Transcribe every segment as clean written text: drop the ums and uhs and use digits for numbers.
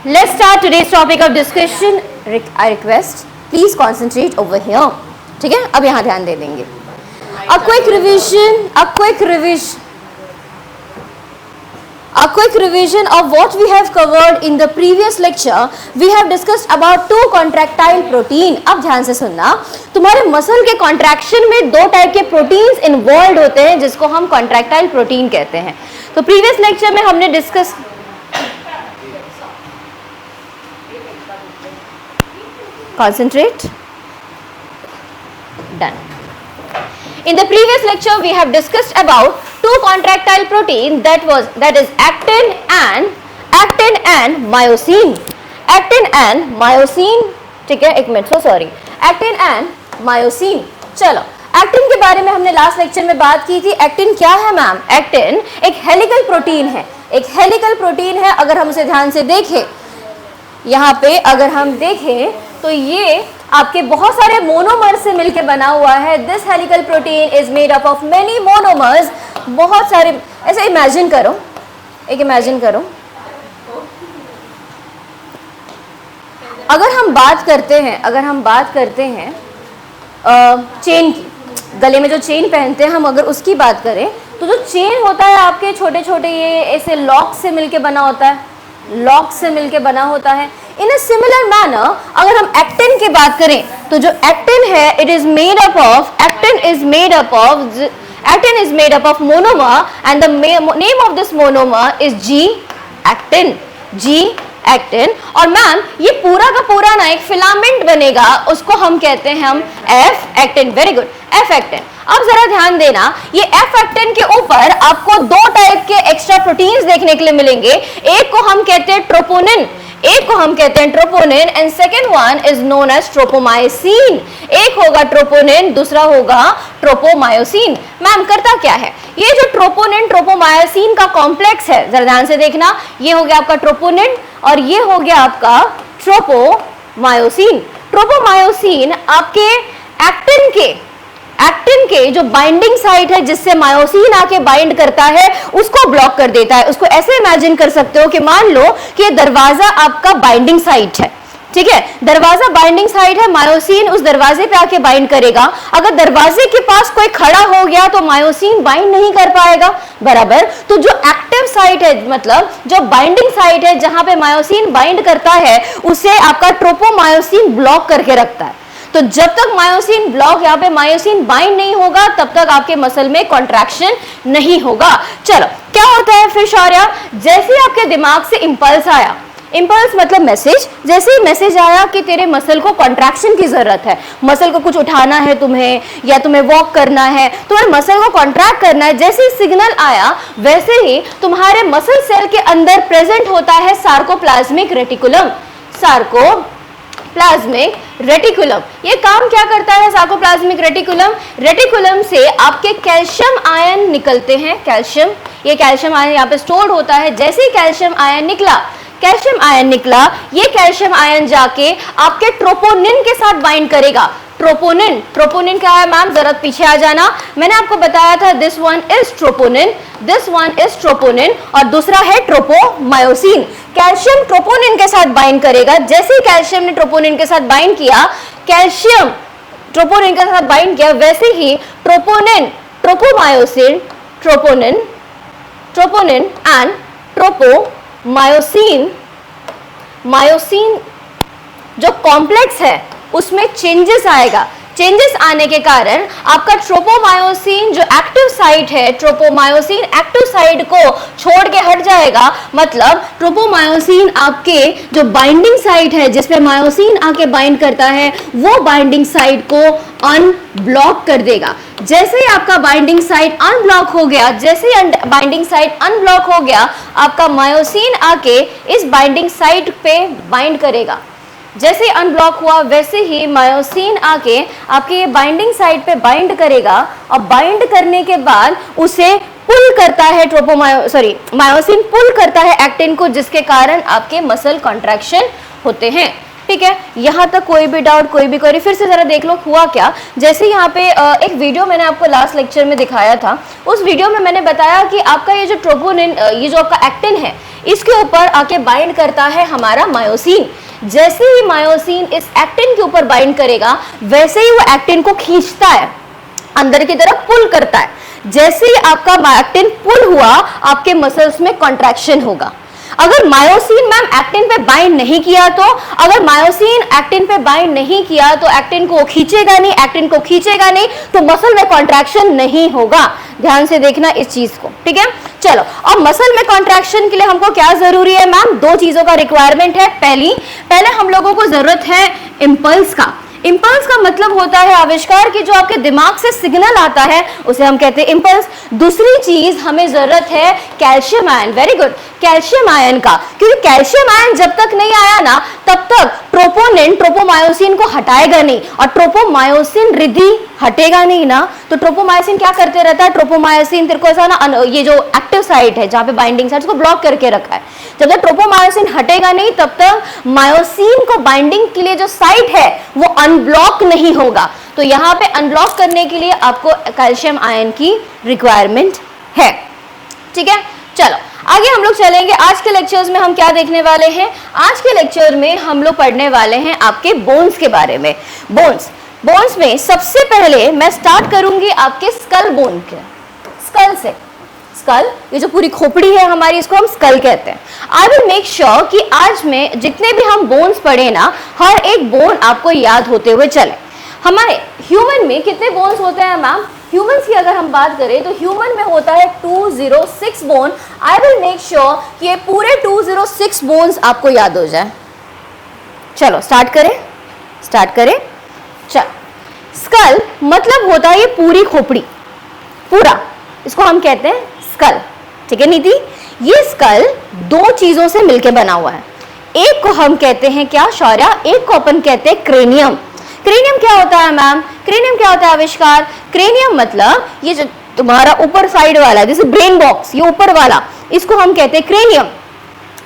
Let's start today's topic of discussion. I request, please concentrate over here. ठीक है, अब यहाँ ध्यान दे देंगे. A quick revision of what we have covered in the previous lecture. We have discussed about two contractile protein. अब ध्यान से सुनना. तुम्हारे मसल के कॉन्ट्रैक्शन में दो टाइप के प्रोटीन्स इन्वॉल्व होते हैं जिसको हम कॉन्ट्रैक्टाइल प्रोटीन कहते हैं. तो प्रीवियस लेक्चर में हमने discuss concentrate. Done. In the previous lecture we have discussed about two contractile protein that is actin and myosin. Actin and myosin. ठीक है, एक minute, sorry. Actin and myosin. चलो, actin के बारे में हमने लास्ट लेक्चर में बात की थी. एक्टिन क्या है मैम? एक्टिन एक हेलिकल प्रोटीन है. एक हेलिकल प्रोटीन है. अगर हम उसे ध्यान से देखें, यहाँ पे अगर हम देखें तो ये आपके बहुत सारे मोनोमर से मिलकर बना हुआ है. This helical protein is made up of many monomers. बहुत सारे, ऐसे इमेजिन करो, इमेजिन करो, अगर हम बात करते हैं चेन की, गले में जो चेन पहनते हैं हम, अगर उसकी बात करें तो जो चेन होता है आपके छोटे छोटे ये ऐसे लॉक से मिलके बना होता है. लॉक से मिलके बना होता है. इन अ सिमिलर मैनर अगर हम एक्टिन की बात करें तो जो एक्टिन है, actin is made up of monomer and the name of this monomer is G actin. और मैम ये पूरा का पूरा ना एक फिलामेंट बनेगा, उसको हम कहते हैं हम F actin. Very good, F actin. अब जरा ध्यान देना, ये एफ एक्टिन के ऊपर आपको दो टाइप के एक्स्ट्रा प्रोटीन्स देखने के लिए मिलेंगे. एक को हम कहते हैं troponin and second one is known as tropomyosin. एक होगा ट्रोपोनिन, दूसरा होगा ट्रोपोमायोसिन. मैम करता क्या है ये जो ट्रोपोनिन ट्रोपोमायोसिन का कॉम्प्लेक्स है? जरा ध्यान से देखना, ये हो गया आपका ट्रोपोनिन और ये हो गया आपका ट्रोपोमायोसिन. ट्रोपोमायोसिन आपके एक्टिन के जो बाइंडिंग साइट है जिससे मायोसिन आके बाइंड करता है उसको ब्लॉक कर देता है. उसको ऐसे इमेजिन कर सकते हो कि मान लो कि ये दरवाजा आपका बाइंडिंग साइट है. ठीक है, दरवाजा बाइंडिंग साइट है, मायोसिन उस दरवाजे पे आके बाइंड करेगा. अगर दरवाजे के पास कोई खड़ा हो गया तो मायोसिन बाइंड नहीं कर पाएगा. बराबर. तो जो एक्टिव साइट है, मतलब जो बाइंडिंग साइट है जहां पे मायोसिन बाइंड करता है, उसे आपका ट्रोपोमायोसिन ब्लॉक करके रखता है. तो जब तक मायोसिन ब्लॉक, यहाँ पे मायोसिन बाइंड नहीं होगा, तब तक आपके मसल में कॉन्ट्रैक्शन नहीं होगा. चलो, क्या होता है फिर शौर्या? जैसे आपके दिमाग से इंपल्स आया, इंपल्स मतलब मैसेज, जैसे ही मैसेज आया कि तेरे मसल को कॉन्ट्रैक्शन की जरूरत है, मसल को कुछ उठाना है तुम्हें, या तुम्हें वॉक करना है, तुम्हारे मसल को कॉन्ट्रैक्ट करना है, जैसे ही सिग्नल आया वैसे ही तुम्हारे मसल सेल के अंदर प्रेजेंट होता है सार्कोप्लाज्मिक रेटिकुलम. सार्कोप्लाज्मिक रेटिकुलम ये काम क्या करता है? सार्कोप्लाज्मिक रेटिकुलम से आपके कैल्शियम आयन निकलते हैं. ये कैल्शियम आयन यहाँ पे स्टोर्ड होता है. जैसे ही कैल्शियम आयन निकला, ये कैल्शियम आयन जाके आपके ट्रोपोनिन के साथ बाइंड करेगा. ट्रोपोनिन क्या है मैम? जरा पीछे आ जाना. मैंने आपको बताया था दिस वन इज ट्रोपोनिन और दूसरा है ट्रोपोमायोसिन. कैल्शियम ट्रोपोनिन के साथ बाइंड करेगा. जैसे ही कैल्शियम ने ट्रोपोनिन के साथ बाइंड किया, वैसे ही ट्रोपोनिन एंड मायोसिन जो कॉम्प्लेक्स है उसमें चेंजेस आएगा. चेंजेस आने के कारण आपका ट्रोपोमायोसिन जो एक्टिव साइट है, ट्रोपोमायोसिन एक्टिव साइट को छोड़ के हट जाएगा. मतलब ट्रोपोमायोसिन आपके जो बाइंडिंग साइट है जिसपे मायोसिन आके बाइंड करता है, वो बाइंडिंग साइट को अनब्लॉक कर देगा. जैसे ही आपका बाइंडिंग साइट अनब्लॉक हो गया, आपका मायोसिन आके इस बाइंडिंग साइट पे बाइंड करेगा. जैसे अनब्लॉक हुआ वैसे ही मायोसिन आके आपके ये बाइंडिंग साइट पे बाइंड करेगा और बाइंड करने के बाद उसे पुल करता है मायोसिन पुल करता है एक्टिन को, जिसके कारण आपके मसल कॉन्ट्रैक्शन होते हैं. ठीक है, यहां तक कोई भी डाउट, कोई भी क्वेरी? फिर से जरा देख लो हुआ क्या। जैसे यहाँ पे एक वीडियो मैंने आपको लास्ट लेक्चर में दिखाया था, उस वीडियो में मैंने बताया कि आपका ये जो ट्रोपोनिन, ये जो आपका एक्टिन है, इसके ऊपर आके बाइंड करता है हमारा मायोसिन। जैसे ही मायोसिन इस एक्टिन के ऊपर बाइंड करेगा, वैसे ही वो एक्टिन को खींचता है, अंदर की तरफ पुल करता है। जैसे ही आपका एक्टिन पुल हुआ, आपके मसल्स में कॉन्ट्रैक्शन होगा। अगर मायोसिन मैम एक्टिन पे बाइंड नहीं किया तो, अगर मायोसिन एक्टिन पे बाइंड नहीं किया तो एक्टिन को खींचेगा नहीं, एक्टिन को खींचेगा नहीं तो मसल में कॉन्ट्रैक्शन नहीं होगा। ध्यान से देखना इस चीज को, ठीक है। चलो, अब मसल में कॉन्ट्रैक्शन के लिए हमको क्या जरूरी है मैम? दो चीजों का रिक्वायरमेंट है। पहले हम लोगों को जरूरत है इम्पल्स का। इम्पल्स का मतलब होता है आविष्कार की जो आपके दिमाग से सिग्नल आता है, उसे हम कहते हैं इम्पल्स। दूसरी चीज हमें जरूरत है calcium ion. Very good, calcium ion का, क्योंकि कैल्शियम आयन जब तक नहीं आया ना, तब तक ट्रोपोनिन ट्रोपोमायोसिन को हटाएगा नहीं, और ट्रोपोमायोसिन रिधि हटेगा नहीं ना, तो ट्रोपोमायोसिन क्या करते रहता है? ट्रोपोमायोसिन तेरे को ऐसा ना, ये जो एक्टिव साइट है जहां पे बाइंडिंग साइट, उसको ब्लॉक करके रखा है। जब तक ट्रोपोमायोसिन हटेगा नहीं, तब तक मायोसिन को बाइंडिंग के लिए जो साइट है वो अनब्लॉक नहीं होगा। तो यहाँ पे अनब्लॉक करने के लिए आपको कैल्शियम आयन की रिक्वायरमेंट है, ठीक है। चलो आगे हम लोग चलेंगे। आज के लेक्चर्स में हम क्या देखने वाले हैं? आज के लेक्चर में हम लोग पढ़ने वाले हैं आपके बोन्स के बारे में। बोन्स में सबसे पहले मैं स्टार्ट करूंगी आपके स्कल बोन के, स्कल से। स्कल, ये जो पूरी खोपड़ी है हमारी, इसको हम स्कल कहते हैं। आई विल मेक श्योर कि आज में जितने भी हम बोन्स पढ़े ना, हर एक बोन आपको याद होते हुए चले। हमारे ह्यूमन में कितने बोन्स होते हैं मैम? ह्यूमंस की अगर हम बात करें तो ह्यूमन में होता है 206 bone. I will make sure कि ये पूरे 206 बोन्स आपको याद हो जाए। चलो स्टार्ट करें। चल, स्कल मतलब होता है ये पूरी खोपड़ी, पूरा, इसको हम कहते हैं स्कल, ठीक है नीति। ये स्कल दो चीजों से मिलकर बना हुआ है। एक को हम कहते हैं क्या शौर्या? एक को अपन कहते हैं क्रेनियम। क्रेनियम क्या होता है मैम? क्रेनियम क्या होता है आविष्कार? क्रेनियम मतलब ये जो तुम्हारा ऊपर साइड वाला, जैसे ब्रेन बॉक्स, ये ऊपर वाला, इसको हम कहते हैं क्रेनियम।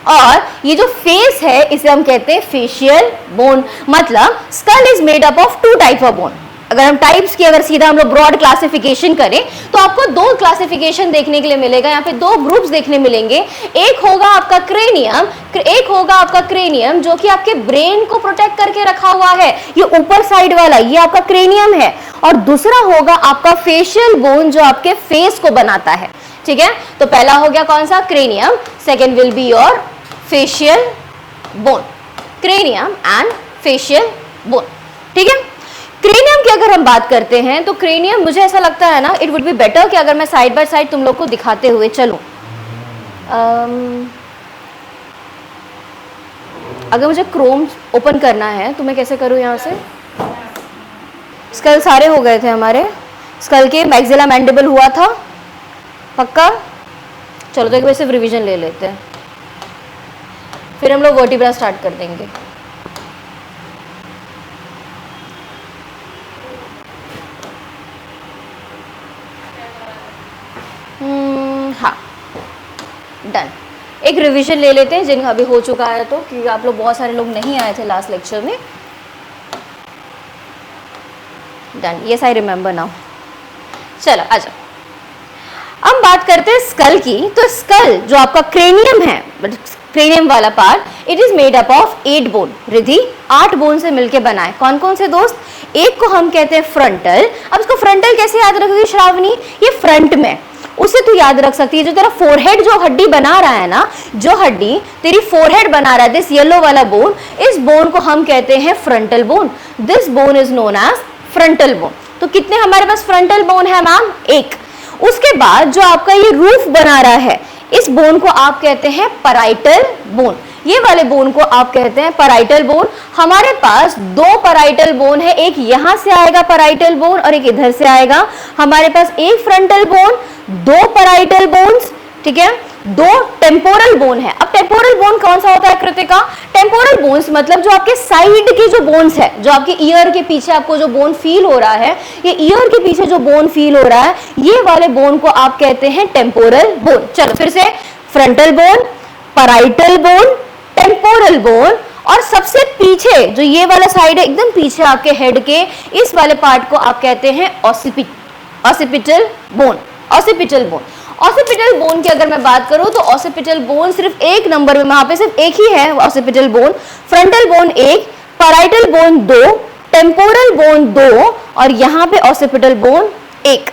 और ये जो फेस है, इसे हम कहते हैं फेशियल बोन। मतलब skull is made up of 2 type of bone. अगर हम टाइप्स की अगर सीधा हम लोग ब्रॉड क्लासिफिकेशन करें तो आपको 2 क्लासिफिकेशन देखने के लिए मिलेगा। यहाँ पे 2 ग्रुप्स देखने मिलेंगे। एक होगा आपका क्रेनियम, जो कि आपके ब्रेन को प्रोटेक्ट करके रखा हुआ है, ये ऊपर साइड वाला, ये आपका क्रेनियम है। और दूसरा होगा आपका फेशियल बोन, जो आपके फेस को बनाता है, ठीक है। तो पहला हो गया कौन सा? Cranium. Second will be your facial bone. Cranium and facial bone, ठीक है। क्रेनियम की अगर हम बात करते हैं तो क्रेनियम, मुझे ऐसा लगता है ना, इट वुड बी बेटर कि अगर मैं साइड बाय साइड तुम लोग को दिखाते हुए चलूं। अगर मुझे क्रोम ओपन करना है तो मैं कैसे करूं? यहाँ से स्कल सारे हो गए थे हमारे, स्कल के मैक्सिला मैंडिबल हुआ था पक्का। चलो तो एक बार सिर्फ रिवीजन ले लेते हैं, फिर हम लोग वर्टिब्रा स्टार्ट कर देंगे। हाँ, डन। एक रिवीजन ले लेते हैं जिनका अभी हो चुका है, तो क्योंकि आप लोग बहुत सारे लोग नहीं आए थे लास्ट लेक्चर में। Done, yes I remember now. चलो आ जाओ, अब बात करते हैं स्कल की। तो स्कल जो आपका क्रेनियम है, क्रेनियम वाला part, it is made up of 8 bone. Ridhi 8 bone से मिलके बना है। कौन कौन से दोस्त? एक को हम कहते हैं फ्रंटल। अब इसको फ्रंटल कैसे याद रखोगी श्रावणी? ये फ्रंट में, उसे तू याद रख सकती है। जो तेरा फोरहेड जो हड्डी बना रहा है ना, जो हड्डी तेरी फोरहेड बना रहा है, दिस येलो वाला बोन, इस बोन को हम कहते हैं frontal bone. This bone is known as frontal bone. तो कितने हमारे पास फ्रंटल बोन है मैम? 1। उसके बाद जो आपका ये रूफ बना रहा है, इस बोन को आप कहते हैं पैराइटल बोन। ये वाले बोन को आप कहते हैं पैराइटल बोन। हमारे पास 2 पैराइटल बोन है, एक यहां से आएगा पैराइटल बोन और एक इधर से आएगा। हमारे पास एक फ्रंटल बोन, 2 पैराइटल बोन्स, ठीक है, 2 टेम्पोरल बोन है। अब टेम्पोरल बोन कौन सा होता है कृतिका? टेम्पोरल बोन्स मतलब जो आपके साइड के जो बोन्स है, जो आपके ईयर के पीछे आपको जो बोन फील हो रहा है, ये ईयर के पीछे जो बोन फील हो रहा है, ये वाले बोन को आप कहते हैं टेम्पोरल बोन। चलो फिर से, frontal bone, parietal bone, temporal bone और सबसे पीछे जो ये वाला साइड है, एकदम पीछे आपके हेड के, इस वाले पार्ट को आप कहते हैं occipital bone. Occipital bone, occipital bone की अगर मैं बात करूं तो ऑसिपिटल बोन सिर्फ एक नंबर में, वहां पे सिर्फ एक ही है occipital bone. Frontal bone 1, parietal bone 2, temporal bone 2 और यहाँ पे ऑसिपिटल बोन 1।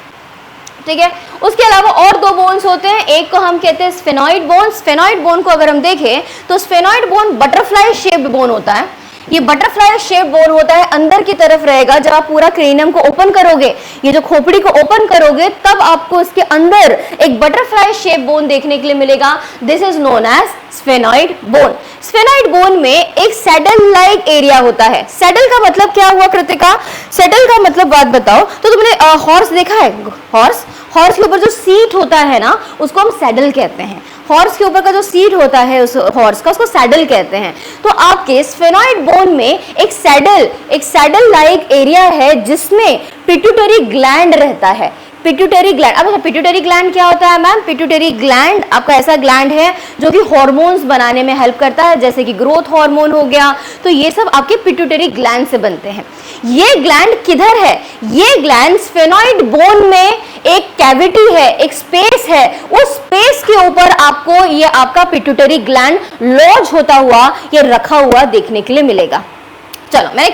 ठीक है, उसके अलावा और 2 बोन्स होते हैं, एक को हम कहते हैं स्फेनॉइड बोन। स्फेनॉइड बोन को अगर हम देखें तो sphenoid bone butterfly shaped bone होता है। ये बटरफ्लाई शेप बोन होता है, अंदर की तरफ रहेगा। जब आप पूरा क्रेनियम को ओपन करोगे, ये जो खोपड़ी को ओपन करोगे, तब आपको इसके अंदर एक बटरफ्लाई शेप बोन देखने के लिए मिलेगा। This is known as sphenoid bone. Sphenoid bone में एक सैडल लाइक एरिया होता है। सैडल का मतलब क्या हुआ कृतिका? सैडल का मतलब बात बताओ। तो तुमने हॉर्स देखा है? हॉर्स के ऊपर जो सीट होता है ना, उसको हम सैडल कहते हैं। हॉर्स के ऊपर का जो सीट होता है उस हॉर्स का, उसको सैडल कहते हैं। तो आपके स्फेनॉइड बोन में एक सैडल लाइक एरिया है जिसमें पिट्यूटरी ग्लैंड रहता है। पिट्यूटरी ग्लैंड, अब पिट्यूटरी ग्लैंड क्या होता है मैम? पिट्यूटरी ग्लैंड आपका ऐसा ग्लैंड है जो कि हार्मोन्स बनाने में हेल्प करता है, जैसे कि ग्रोथ हार्मोन हो गया। तो ये सब आपके पिट्यूटरी ग्लैंड से बनते हैं। ये ग्लैंड किधर है? ये ग्लैंड स्फेनॉइड बोन में एक कैविटी है, एक स्पेस है। उस स्पेस के ऊपर आपको ये आपका पिट्यूटरी ग्लैंड लॉज होता हुआ, ये रखा हुआ देखने के लिए मिलेगा। चलो, मैंने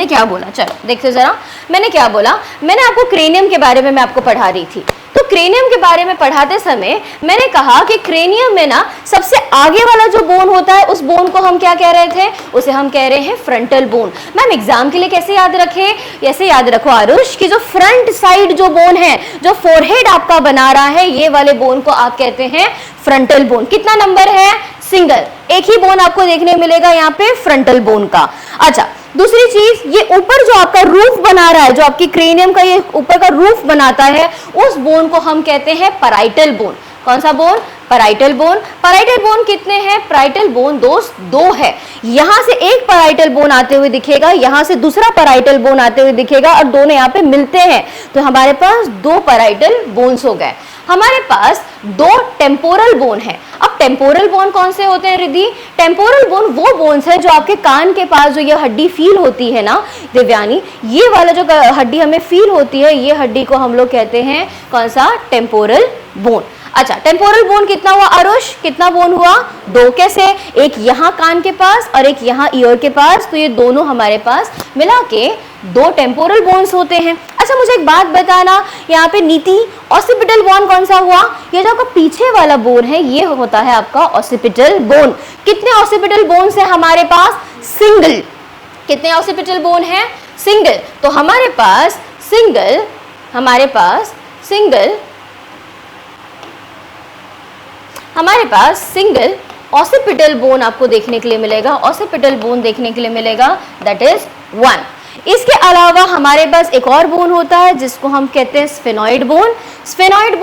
क्या बोला? चलो देखते जरा, मैंने क्या बोला? मैंने आपको क्रेनियम के बारे में मैं आपको पढ़ा रही थी। तो क्रेनियम के बारे में पढ़ाते समय मैंने कहा कि क्रेनियम में ना सबसे आगे वाला जो बोन होता है, उस बोन को हम क्या कह रहे थे? उसे हम कह रहे हैं फ्रंटल बोन। मैम एग्जाम के लिए कैसे याद रखे? ऐसे याद रखो आरुष कि जो फ्रंट साइड जो बोन है, जो फोरहेड आपका बना रहा है, ये वाले बोन को आप कहते हैं फ्रंटल बोन। कितना नंबर है? सिंगल, एक ही बोन आपको देखने मिलेगा यहाँ पे फ्रंटल बोन का। अच्छा, दूसरी चीज, ये ऊपर जो आपका रूफ बना रहा है, जो आपकी क्रेनियम का ये ऊपर का रूफ बनाता है, उस बोन को हम कहते हैं पैराइटल बोन। कौन सा bone? Parietal bone. Parietal bone कितने हैं? पैराइटल बोन दोस्त 2 है। यहां से एक पैराइटल बोन आते हुए दिखेगा, यहां से दूसरा पैराइटल बोन आते हुए दिखेगा और दोनों यहाँ पे मिलते हैं, तो हमारे पास 2 पैराइटल बोन्स हो गए। हमारे पास 2 टेम्पोरल बोन है। अब टेम्पोरल बोन कौन से होते हैं रिद्धि? टेम्पोरल बोन वो बोन्स है जो आपके कान के पास जो ये हड्डी फील होती है ना दिव्यानी, ये वाला जो हड्डी हमें फील होती है, ये हड्डी को हम लोग कहते हैं कौन सा? Temporal bone. अच्छा, टेम्पोरल बोन कितना हुआ आरुष? कितना बोन हुआ? 2। कैसे? एक यहाँ कान के पास और एक यहाँ ईयर के पास, तो ये दोनों हमारे पास मिला के 2 टेम्पोरल बोन्स होते हैं। अच्छा, मुझे एक बात बताना, यहाँ पे नीति, ऑसिपिटल बोन कौन सा हुआ? ये जो आपका पीछे वाला बोन है, ये होता है आपका ऑसिपिटल बोन। कितने ऑसिपिटल बोन्स है हमारे पास? सिंगल। कितने ऑसिपिटल बोन है? सिंगल। तो हमारे पास सिंगल ऑसिपिटल बोन आपको देखने के लिए मिलेगा। ऑसिपिटल बोन देखने के लिए मिलेगा, दैट इज 1। इसके अलावा हमारे पास एक और बोन होता है जिसको हम कहते हैं sphenoid bone. Sphenoid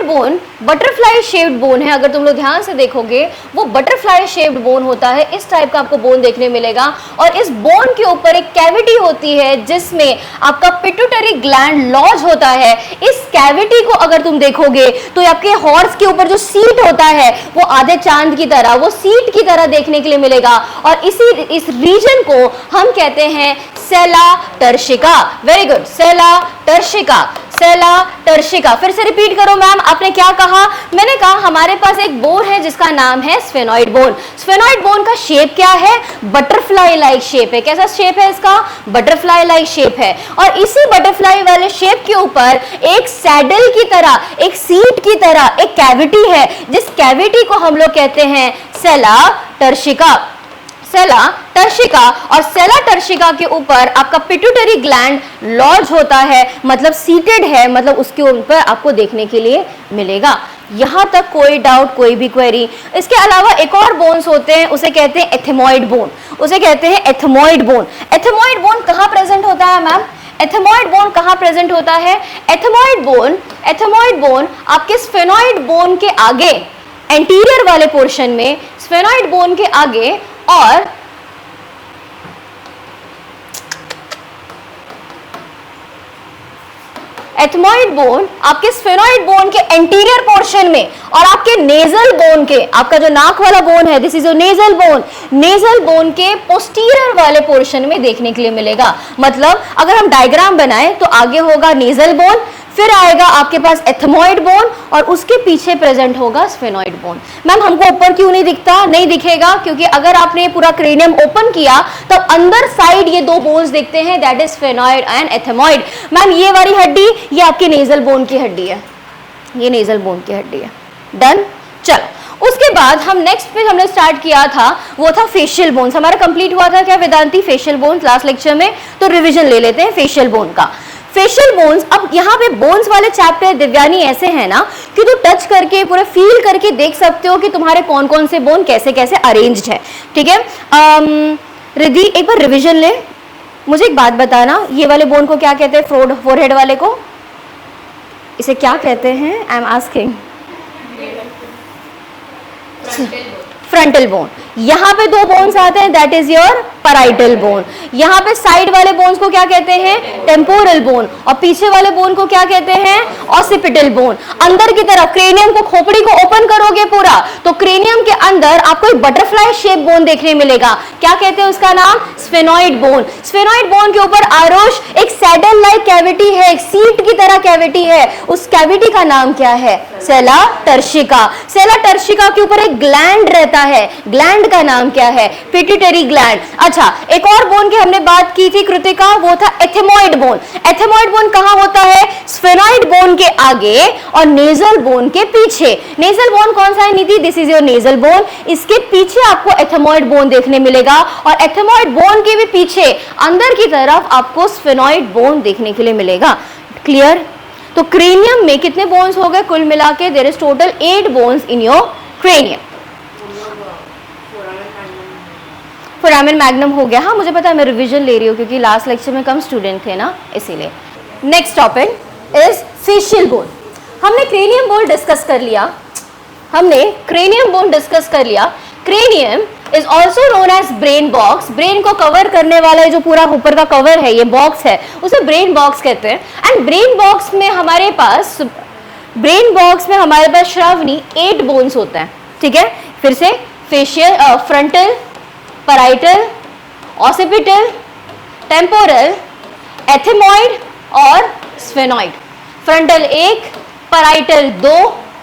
bone butterfly shaped bone है। अगर तुम लोग ध्यान से देखोगे, वो बटरफ्लाई शेप्ड बोन होता है। इस टाइप का आपको बोन देखने मिलेगा और इस बोन के ऊपर एक कैविटी होती है जिसमें आपका पिट्यूटरी ग्लैंड लॉज होता है। इस कैविटी को अगर तुम देखोगे तो आपके हॉर्स के ऊपर जो सीट होता है, वो आधे चांद की तरह, वो सीट की तरह देखने के लिए मिलेगा और इस रीजन को हम कहते हैं सेला टर्शिका। वेरी गुड, सेला टर्शिका। फिर से रिपीट करो मैम, आपने क्या कहा? मैंने कहा हमारे पास एक बोन है जिसका नाम है स्फेनॉइड बोन। स्फेनॉइड बोन का शेप क्या है? बटरफ्लाई लाइक शेप है। कैसा शेप है इसका? बटरफ्लाई लाइक शेप है। और इसी बटरफ्लाई वाले शेप के ऊपर एक सैडल की तरह, एक सीट की तरह एक कैविटी है, जिस कैविटी को हम लोग कहते हैं सेला टर्शिका। और सेला टर्शिका के ऊपर आपका पिट्यूटरी ग्लैंड लॉज होता है, मतलब सीटेड है, मतलब उसके ऊपर आपको देखने के लिए मिलेगा। यहां तक कोई डाउट, कोई भी क्वेरी? इसके अलावा एक और बोन्स होते हैं, उसे कहते हैं एथेमॉइड बोन। एथेमॉइड बोन कहां प्रेजेंट होता है मैम? एथेमॉइड बोन कहां प्रेजेंट होता है? एथेमॉइड बोन आपके स्फेनॉइड बोन के आगे, एंटीरियर वाले पोर्शन में, स्फेनॉइड बोन के आगे और एथमॉइड बोन आपके स्फेनॉइड बोन के एंटीरियर पोर्शन में और आपके नेजल बोन के, आपका जो नाक वाला बोन है, this is your nasal bone, nasal bone के पोस्टीरियर वाले पोर्शन में देखने के लिए मिलेगा। मतलब अगर हम डायग्राम बनाएं तो आगे होगा नेजल बोन, फिर आएगा आपके पास एथमॉइड बोन और उसके पीछे प्रेजेंट होगा स्फेनॉइड बोन। मैम हमको ऊपर क्यों नहीं दिखता? नहीं दिखेगा क्योंकि अगर आपने पूरा क्रेनियम ओपन किया तो अंदर साइड ये दो बोन्स दिखते हैं, that is sphenoid and ethmoid. Ma'am ये वाली हड्डी ये आपकी नेजल बोन की हड्डी है, ये नेजल बोन की हड्डी है। डन। चलो उसके बाद हम नेक्स्ट पे हमने स्टार्ट किया था वो था फेशियल बोन्स। हमारा कंप्लीट हुआ था क्या Vedanti? Facial bones last lecture में। तो रिवीजन ले लेते हैं फेशियल बोन का। फेशियल बोन्स, अब यहाँ पे बोन्स वाले चैप्टर दिव्यानी ऐसे है ना कि तू टच करके पूरा फील करके देख सकते हो कि तुम्हारे कौन कौन से बोन कैसे कैसे अरेंज्ड है। ठीक है, रिद्धि एक बार रिवीजन ले। मुझे एक बात बताना, ये वाले बोन को क्या कहते हैं? फोरहेड वाले को इसे क्या कहते हैं? I am asking. Frontal bone. यहाँ पे दो बोन्स आते हैं, that is your parietal bone. यहाँ पे साइड वाले बोन्स को क्या कहते हैं? Temporal bone. और पीछे वाले बोन को क्या कहते हैं? Occipital bone. अंदर की तरफ क्रेनियम को, खोपड़ी को ओपन करोगे पूरा तो क्रेनियम के अंदर आपको एक बटरफ्लाई शेप बोन देखने मिलेगा। क्या कहते हैं उसका नाम? Sphenoid bone. स्फेनॉइड बोन के ऊपर आरोश एक सैडल लाइक कैविटी है, एक सीट की तरह कैविटी है। उस कैविटी का नाम क्या है? सेला टर्शिका। सेला टर्शिका के ऊपर एक ग्लैंड रहता है, ग्लैंड का नाम क्या है? Pituitary gland. अच्छा, एक और बोन की हमने बात की थी कृतिका, वो था एथेमॉइड बोन। एथेमॉइड बोन कहां होता है? स्फेनॉइड बोन के आगे और नेजल बोन के पीछे। नेजल बोन कौन सा है Nidhi? This is your nasal bone. इसके पीछे आपको एथेमॉइड बोन देखने मिलेगा और एथेमॉइड बोन के भी पीछे अंदर की तरफ आपको स्फेनॉइड बोन देखने के लिए मिलेगा। क्लियर? तो क्रेनियम में कितने बोन्स हो गए कुल मिला के? There is total 8 bones in your cranium. Foramen magnum हो गया। हाँ मुझे पता है, मैं रिवीजन ले रही हूँ क्योंकि लास्ट लेक्चर में कम स्टूडेंट थे ना, इसीलिए। Next topic is facial bone. हमने क्रेनियम बोन डिस्कस कर लिया, हमने क्रेनियम बोन डिस्कस कर लिया। Cranium is also known as brain box. Brain को कवर करने वाला जो पूरा ऊपर का कवर है, ये बॉक्स है, उसे ब्रेन बॉक्स कहते हैं। एंड ब्रेन बॉक्स में हमारे पास श्रावणी 8 बोन्स होते हैं। ठीक है, फिर से facial, frontal, parietal, occipital, temporal, ethmoid और sphenoid. Frontal 1, parietal 2,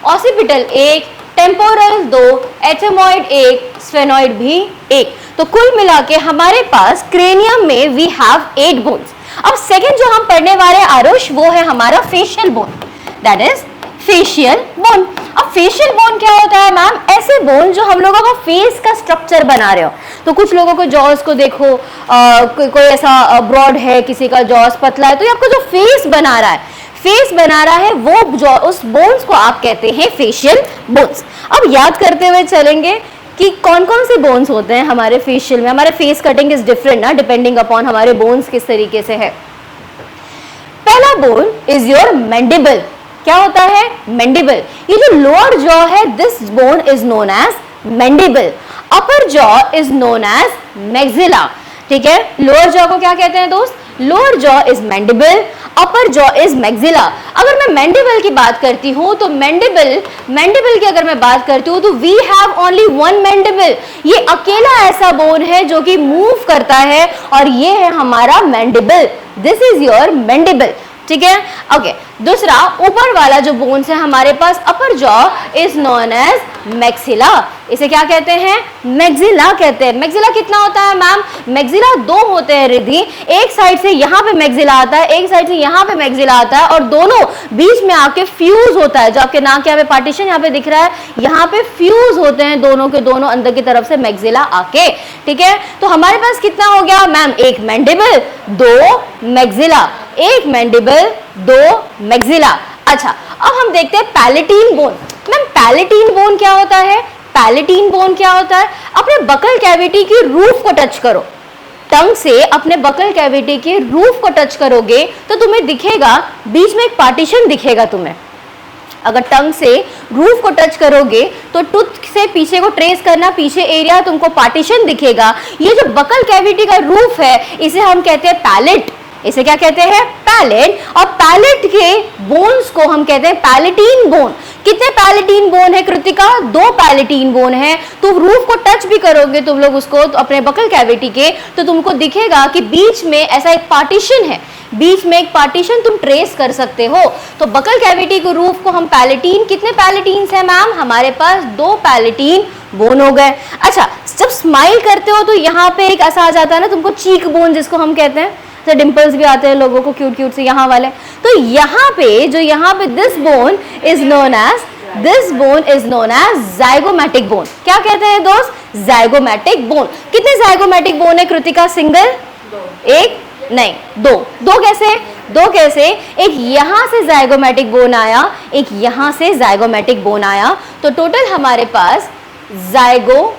occipital 1, temporal 2, ethmoid 1, sphenoid भी 1। तो कुल मिला के हमारे पास क्रेनियम में वी हैव 8 बोन्स। अब सेकंड जो हम पढ़ने वाले आरुष वो है हमारा facial bone, that is facial bone. अब फेशियल बोन क्या होता है मैम? ऐसे बोन जो हम लोगों का फेस का स्ट्रक्चर बना रहे हो। तो कुछ लोगों को जॉस को देखो, कोई ऐसा ब्रॉड है, किसी का जॉस पतला है, तो ये आपको जो फेस बना रहा है वो उस बोन्स को आप कहते हैं फेशियल बोन्स। अब याद करते हुए चलेंगे कि कौन कौन से बोन्स होते हैं हमारे फेशियल में। हमारे फेस कटिंग इज डिफरेंट ना, डिपेंडिंग अपॉन हमारे बोन्स किस तरीके से है। पहला बोन इज योर मैंडिबल। क्या होता है? मैंडिबल। ये जो लोअर जॉ है, this bone is known as mandible. Upper jaw is known as maxilla. ठीक है, लोअर जॉ को क्या कहते हैं दोस्त? Lower jaw is mandible, upper jaw is maxilla. अगर मैं मैंडिबल की बात करती हूं तो मैंडिबल की अगर मैं बात करती हूं तो we have only one mandible. ये अकेला ऐसा बोन है जो कि मूव करता है और ये है हमारा mandible. This is your mandible. ठीक है, ओके। दूसरा ऊपर वाला जो बोन्स है हमारे पास, upper jaw is known as maxilla. इसे क्या कहते हैं? मैक्सिला कहते हैं। मैक्सिला कितना होता है मैम? मैक्सिला 2 होते हैं रिद्धि। एक साइड से यहाँ पे मैक्सिला आता है, एक साइड से यहाँ पे मैक्सिला आता है और दोनों बीच में आपके फ्यूज होता है। जो आपके नाक के यहाँ पे पार्टीशन यहाँ पे दिख रहा है, यहाँ पे फ्यूज होते हैं दोनों के दोनों अंदर की तरफ से मैक्सिला आके। ठीक है, तो हमारे पास कितना हो गया ma'am? 1 mandible, 2 maxilla, 1 mandible, 2 maxilla. अच्छा, अब हम देखते हैं पैलेटीन बोन। मैम पैलेटीन बोन क्या होता है? पैलेटीन बोन क्या होता है? अपने बकल कैविटी की रूफ को टच करो, टंग से अपने बकल कैविटी के रूफ को टच करोगे तो तुम्हें दिखेगा बीच में एक पार्टीशन दिखेगा तुम्हें। अगर टंग से रूफ को टच करोगे तो टूथ से पीछे को ट्रेस करना, पीछे एरिया तुमको पार्टीशन दिखेगा। ये जो बकल कैविटी का रूफ है इसे हम कहते हैं पैलेट। इसे क्या कहते हैं? पैलेट। और पैलेट के बोन्स को हम कहते हैं पैलेटीन बोन। कितने पैलेटीन बोन है कृतिका? 2 पैलेटीन बोन है। तो रूफ को टच भी करोगे तुम लोग उसको तो अपने बकल कैविटी के, तो तुमको दिखेगा कि बीच में ऐसा एक पार्टीशन है, बीच में एक पार्टीशन तुम ट्रेस कर सकते हो। तो बकल कैविटी के रूफ को हम पैलेटीन, कितने पैलेटीन्स हैं मैम? हमारे पास 2 पैलेटीन बोन हो गए। अच्छा, जब स्माइल करते हो तो यहाँ पे एक ऐसा आ जाता है ना तुमको, चीक बोन जिसको हम कहते हैं, तो डिंपल्स भी आते हैं लोगों को क्यूट क्यूट से यहाँ वाले। तो यहाँ पे जो यहाँ पे this bone is known as zygomatic bone. क्या कहते हैं दोस्त? Zygomatic bone. कितने जाइगोमैटिक बोन है कृतिका? सिंगल? 1 नहीं, 2 कैसे? 2 कैसे? एक यहां से जाइगोमैटिक बोन आया, एक यहां से जाइगोमैटिक बोन आया। तो टोटल हमारे पास जाइगोमैटिक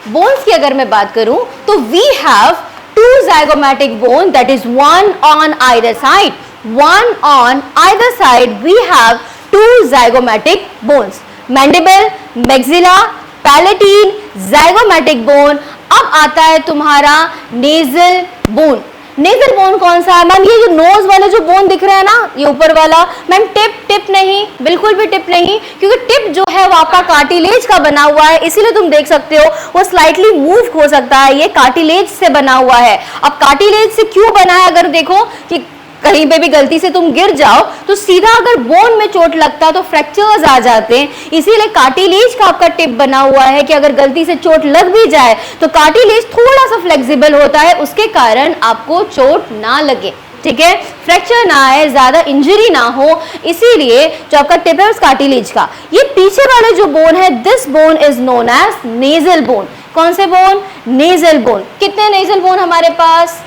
बोन्स की अगर मैं बात करूं तो we have 2 zygomatic bone, that is one on either side. One on either side we have 2 zygomatic bones. Mandible, maxilla, palatine, zygomatic bone. अब आता है तुम्हारा नेजल बोन। नेजल बोन कौन सा है मैम? ये जो नोज वाले जो बोन दिख रहे हैं ना, ये ऊपर वाला मैम, टिप नहीं, बिल्कुल भी टिप नहीं, क्योंकि टिप जो है वो आपका कार्टिलेज का बना हुआ है, इसीलिए तुम देख सकते हो वो स्लाइटली मूव हो सकता है, ये कार्टिलेज से बना हुआ है। अब कार्टिलेज से क्यों बना है? अगर देखो कि कहीं पे भी गलती से तुम गिर जाओ तो सीधा अगर बोन में चोट लगता है तो फ्रैक्चर्स आ जाते हैं, इसीलिए कार्टिलेज का आपका टिप बना हुआ है कि अगर गलती से चोट लग भी जाए तो कार्टिलेज थोड़ा सा फ्लेक्सिबल होता है, उसके कारण आपको चोट ना लगे, ठीक है, फ्रैक्चर ना आए, ज्यादा इंजरी ना हो, इसीलिए जो आपका टिप है उस कार्टिलेज का। ये पीछे वाले जो बोन है, this bone is known as nasal bone. कौन से बोन? Nasal bone. कितने नेजल बोन हमारे पास?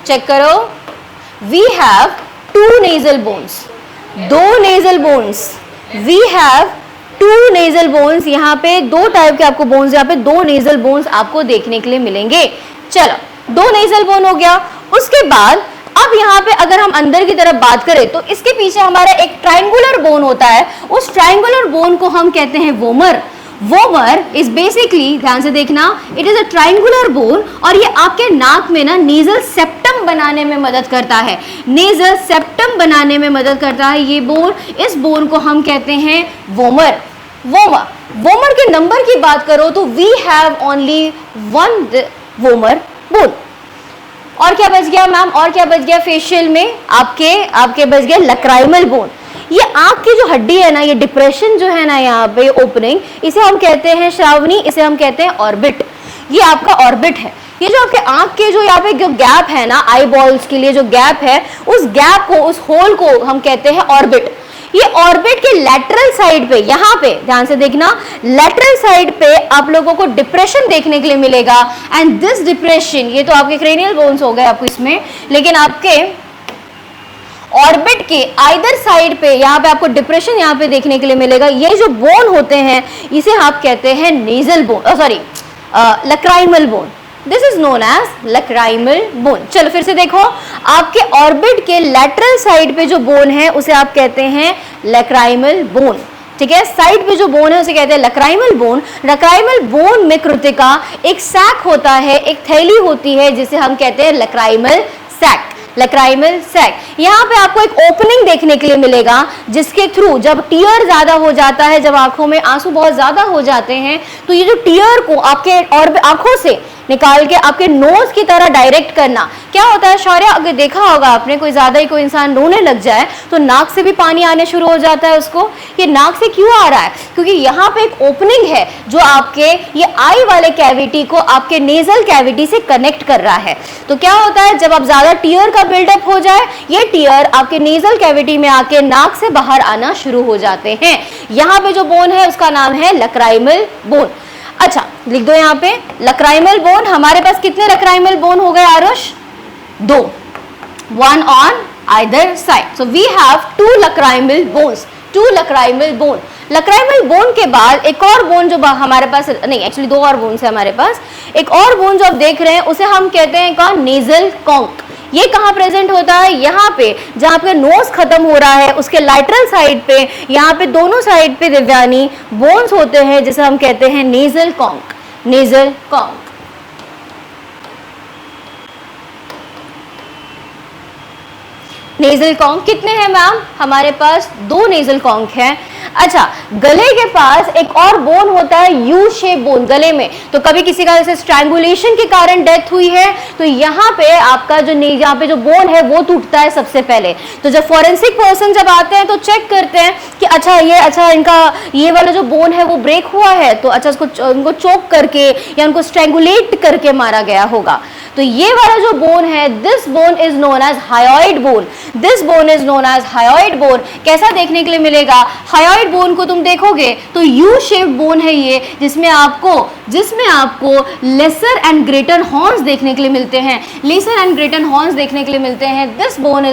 चेक करो, we have 2 nasal bones, 2 nasal bones, we have 2 nasal bones. यहाँ पे 2 टाइप के आपको बोन्स, यहाँ पे 2 नेजल बोन्स आपको देखने के लिए मिलेंगे। चलो, 2 नेजल बोन हो गया। उसके बाद अब यहाँ पे अगर हम अंदर की तरफ बात करें तो इसके पीछे हमारा एक ट्रायंगुलर बोन होता है, उस ट्रायंगुलर बोन को हम कहते हैं वोमर। वोमर इज बेसिकली, ध्यान से देखना, it is a triangular bone और ये आपके नाक में ना नेजल सेप्टम बनाने में मदद करता है, नेजल सेप्टम बनाने में मदद करता है ये बोन। इस बोन को हम कहते हैं वोमर। वोमर के नंबर की बात करो तो we have only 1 vomer bone. और क्या बच गया मैम? और क्या बच गया फेशियल में? आपके बच गया लक्राइमल बोन। ये आंख की जो हड्डी है ना, ये डिप्रेशन जो है ना यहाँ पे ओपनिंग, इसे हम कहते हैं श्रावणी, इसे हम कहते हैं ऑर्बिट। ये आपका ऑर्बिट है। ये जो आपके आंख के जो यहाँ पे जो गैप है ना, आई बॉल्स के लिए जो गैप है, उस गैप को, उस होल को हम कहते हैं ऑर्बिट। ये ऑर्बिट के लैटरल साइड पे, यहाँ पे ध्यान से देखना, लैटरल साइड पे आप लोगों को डिप्रेशन देखने के लिए मिलेगा। एंड दिस डिप्रेशन, ये तो आपके क्रेनियल बोन्स हो गए आपको इसमें, लेकिन आपके ऑर्बिट के आइदर साइड पे यहाँ पे आपको डिप्रेशन यहाँ पे देखने के लिए मिलेगा। ये जो बोन होते हैं इसे आप कहते हैं nasal bone, sorry lacrimal bone. This is known as lacrimal bone. चलो फिर से देखो, आपके ऑर्बिट के लैटरल साइड पे जो बोन है उसे आप कहते हैं लक्राइमल बोन, ठीक है। साइड पे जो बोन है उसे कहते हैं लक्राइमल बोन। लक्राइमल बोन में कृतिका एक सैक होता है, एक थैली होती है जिसे हम कहते हैं लक्राइमल सैक, लक्राइमल सैक। यहाँ पे आपको एक ओपनिंग देखने के लिए मिलेगा जिसके थ्रू जब टीयर ज्यादा हो जाता है, जब आंखों में आंसू बहुत ज्यादा हो जाते हैं, तो ये जो टीयर को आपके और आंखों से निकाल के आपके नोज की तरह डायरेक्ट करना। क्या होता है शौर्य, अगर देखा होगा आपने, कोई ज्यादा ही कोई इंसान रोने लग जाए तो नाक से भी पानी आने शुरू हो जाता है उसको। ये नाक से क्यों आ रहा है? क्योंकि यहाँ पे एक ओपनिंग है जो आपके ये आई वाले कैविटी को आपके नेजल कैविटी से कनेक्ट कर रहा है। तो क्या होता है, जब आप ज्यादा टीयर का बिल्डअप हो जाए, ये टीयर आपके नेजल कैविटी में आके नाक से बाहर आना शुरू हो जाते हैं। यहाँ पे जो बोन है उसका नाम है लक्राइमल बोन। अच्छा लिख दो यहाँ पे लक्राइमल बोन। हमारे पास कितने लक्राइमल बोन हो गए Aarush? 2, 1 on either side. So we have 2 lacrimal bones, 2 lacrimal bone. लक्राइमल bone के बाद एक और बोन जो हमारे पास, नहीं एक्चुअली 2 और बोन है हमारे पास। एक और बोन जो आप देख रहे हैं उसे हम कहते हैं कौन? Nasal conc. ये कहाँ प्रेजेंट होता है? यहाँ पे जहाँ आपका नोज खत्म हो रहा है उसके लाइटरल साइड पे, यहाँ पे दोनों साइड पे दिव्यानी बोन्स होते हैं जिसे हम कहते हैं nasal conc, nasal conc. Nasal conc कितने हैं मैम? हमारे पास 2 नेजल कॉन्क हैं। अच्छा, गले के पास एक और बोन होता है यू शेप बोन गले में। तो कभी किसी का जैसे स्ट्रैंगुलेशन के कारण डेथ हुई है तो यहाँ पे आपका जो यहाँ पे जो बोन है वो टूटता है सबसे पहले। तो जब फॉरेंसिक पर्सन जब आते हैं तो चेक करते हैं कि अच्छा इनका ये वाला जो बोन है वो ब्रेक हुआ है, तो अच्छा उनको चोक करके या उनको स्ट्रैंगुलेट करके मारा गया होगा। तो ये वाला जो बोन है, this bone is known as hyoid bone. This bone is known as hyoid bone. कैसा देखने के लिए मिलेगा? हायोइड बोन को तुम देखोगे तो यू शेप्ड बोन है ये, जिसमें आपको लेसर एंड ग्रेटर हॉर्न्स देखने के लिए मिलते हैं। लेसर एंड ग्रेटर हॉर्न्स देखने के लिए मिलते हैं। This bone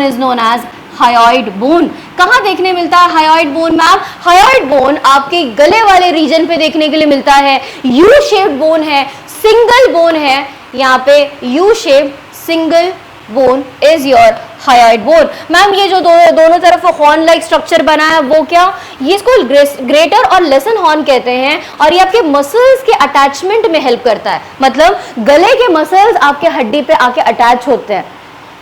is known as hyoid bone. कहाँ देखने मिलता है hyoid bone ma'am? Hyoid bone आपके गले वाले रीजन पे देखने के लिए मिलता है। यू शेप्ड बोन है, सिंगल बोन है, यहाँ पे U shape single bone is your hyoid bone. Ma'am ये जो दोनों तरफ हॉर्न लाइक स्ट्रक्चर बना है वो क्या? ये इसको ग्रेटर और लेसन हॉर्न कहते हैं और ये आपके मसल्स के अटैचमेंट में हेल्प करता है। मतलब गले के मसल्स आपके हड्डी पे आके अटैच होते हैं।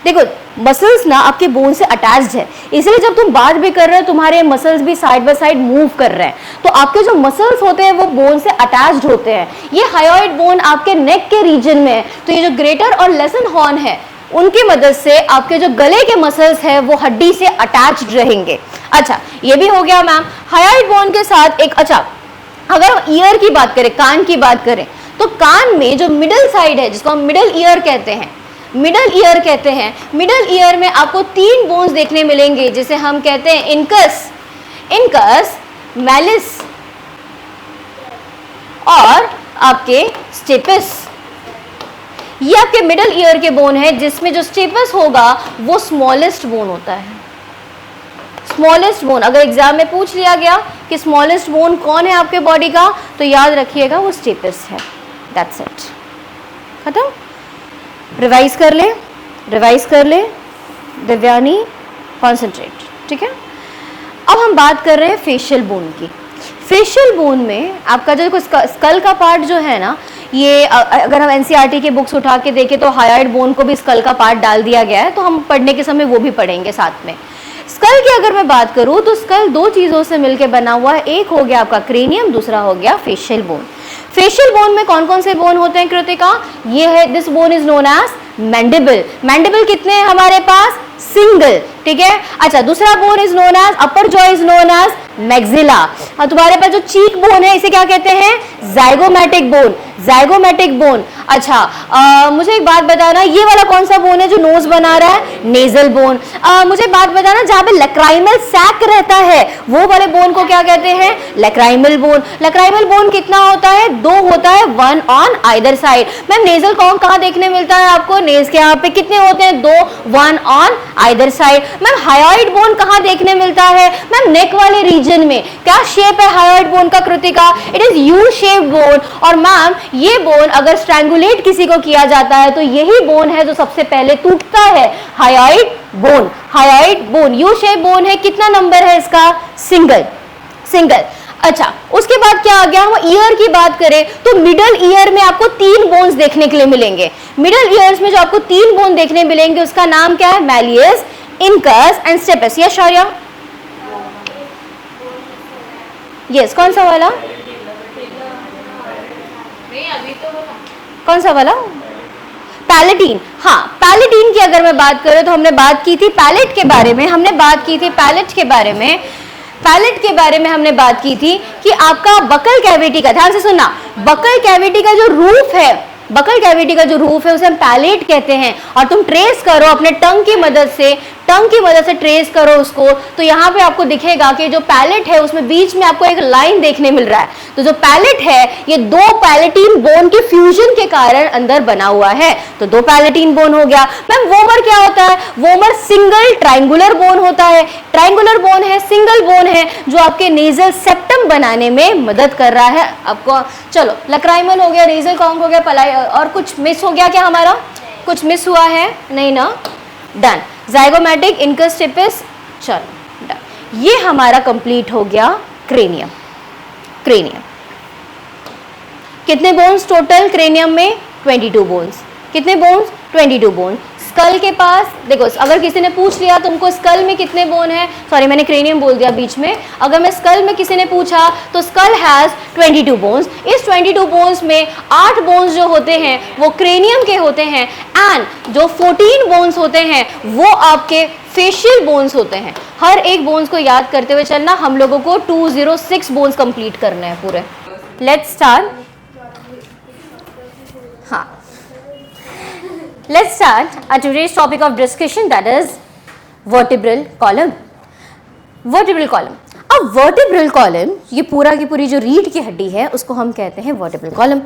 देखो मसल्स ना आपके बोन से अटैच्ड है, इसलिए जब तुम बात भी कर रहे हो तुम्हारे मसल्स भी साइड बाय साइड मूव कर रहे हैं, तो आपके जो मसल्स होते हैं वो बोन से अटैच्ड होते हैं। ये हायोइड बोन आपके नेक के रीजन में है, तो ये जो ग्रेटर और लेसन हॉर्न है उनकी मदद से आपके जो गले के मसल्स है वो हड्डी से अटैच्ड रहेंगे। अच्छा, ये भी हो गया मैम हायोइड बोन के साथ एक। अच्छा, अगर ईयर की बात करें, कान की बात करें, तो कान में जो मिडल साइड है जिसको हम मिडल ईयर कहते हैं, मिडल ईयर में आपको 3 बोन्स देखने मिलेंगे जिसे हम कहते हैं इनकस, मैलिस और आपके स्टेपस। ये आपके मिडल ईयर के बोन है जिसमें जो स्टेपस होगा वो स्मॉलेस्ट बोन होता है। स्मॉलेस्ट बोन, अगर एग्जाम में पूछ लिया गया कि स्मॉलेस्ट बोन कौन है आपके बॉडी का, तो याद रखिएगा वो स्टेपस है। दैट्स इट, खत्म। रिवाइज कर ले दिव्यानी, कॉन्सेंट्रेट, ठीक है। अब हम बात कर रहे हैं फेशियल बोन की। फेशियल बोन में आपका जो स्कल का पार्ट जो है ना, ये अगर हम एनसीईआरटी के बुक्स उठा के देखें तो हायोइड बोन को भी स्कल का पार्ट डाल दिया गया है, तो हम पढ़ने के समय वो भी पढ़ेंगे साथ में। स्कल की अगर मैं बात करूं तो स्कल 2 चीजों से मिलकर बना हुआ है, एक हो गया आपका क्रेनियम, दूसरा हो गया फेशियल बोन। फेशियल बोन में कौन कौन से बोन होते हैं कृतिका? ये है, this bone is known as mandible. Mandible कितने हैं हमारे पास? सिंगल, ठीक है। अच्छा, दूसरा bone is known as upper jaw is known as maxilla. और तुम्हारे पास जो चीक बोन है इसे क्या कहते हैं? Zygomatic bone. अच्छा, मुझे एक बात बताना, ये वाला कौन सा बोन है जो नोज बना रहा है? Nasal bone. मुझे बात बताना, जहाँ पे लैक्राइमल सैक रहता है वो वाले बोन को क्या कहते हैं? Lacrimal bone. लैक्राइमल बोन कितना होता है? 2 होता है, 1 on either side. Ma'am nasal conc कहाँ देखने मिलता है आपको? नेज के यहाँ पे कितने होते हैं? 2, 1 on either side. Ma'am hyoid bone कहाँ देखने मिलता है? मैम नेक वाले रीजन में। क्या शेप है हायोइड बोन का Kritika? It is U shape bone. और मैम ये बोन अगर स्ट्रैंगुलेट किसी को किया जाता है तो यही बोन है जो सबसे पहले टूटता है, hyoid bone. U shape bone है, कितना नंबर है इसका? सिंगल। अच्छा, उसके बाद क्या आ गया? हम ईयर की बात करें तो मिडल ईयर में आपको 3 बोन्स देखने के लिए मिलेंगे। मिडल ईयर्स में जो आपको 3 बोन देखने मिलेंगे उसका नाम क्या है? Malleus, incus and stapes. Yes Shaurya? Yes, कौन सा वाला? कौन सा वाला? पैलेटीन। हाँ, पैलेटीन की अगर मैं बात करूं तो हमने बात की थी पैलेट के बारे में, हमने बात की थी कि आपका बकल कैविटी का, ध्यान से सुनना, बकल कैविटी का जो रूफ है उसे हम पैलेट कहते हैं। और तुम ट्रेस करो अपने टंग की मदद से ट्रेस करो उसको, तो यहाँ पे आपको दिखेगा कि जो पैलेट है उसमें बीच में आपको एक लाइन देखने मिल रहा है। तो जो पैलेट है ये 2 पैलेटीन बोन के फ्यूजन के कारण अंदर बना हुआ है, तो 2 पैलेटीन बोन हो गया। मैम वोमर क्या होता है? वोमर सिंगल ट्राइंगुलर बोन होता है। ट्राइंगुलर बोन है, सिंगल बोन है, जो आपके नेजल सेप्टम बनाने में मदद कर रहा है आपको। चलो, लैक्राइमल हो गया, नेजल कॉन्क हो गया, पलाई, और कुछ मिस हो गया क्या? हमारा कुछ मिस हुआ है? नहीं ना? डन। जाइगोमैटिक, इनकस, स्टेपस, चलो डन। ये हमारा कंप्लीट हो गया क्रेनियम। कितने बोन्स टोटल क्रेनियम में? 22 बोन्स। कितने बोन्स? 22 बोन्स। स्कल के पास देखो, अगर किसी ने पूछ लिया तुमको स्कल में कितने बोन है, सॉरी मैंने क्रेनियम बोल दिया बीच में, अगर मैं स्कल में किसी ने पूछा तो स्कल हैज 22 बोन्स। इस 22 बोन्स में 8 बोन्स जो होते हैं वो क्रेनियम के होते हैं, एंड जो 14 बोन्स होते हैं वो आपके फेशियल बोन्स होते हैं। हर एक बोन्स को याद करते हुए चलना, हम लोगों को 206 बोन्स कंप्लीट करने हैं पूरे। Let's start. हाँ, let's start our today's topic of discussion, that is vertebral column. Vertebral column. अब vertebral column, ये पूरा की पूरी जो रीढ़ की हड्डी है उसको हम कहते हैं vertebral column.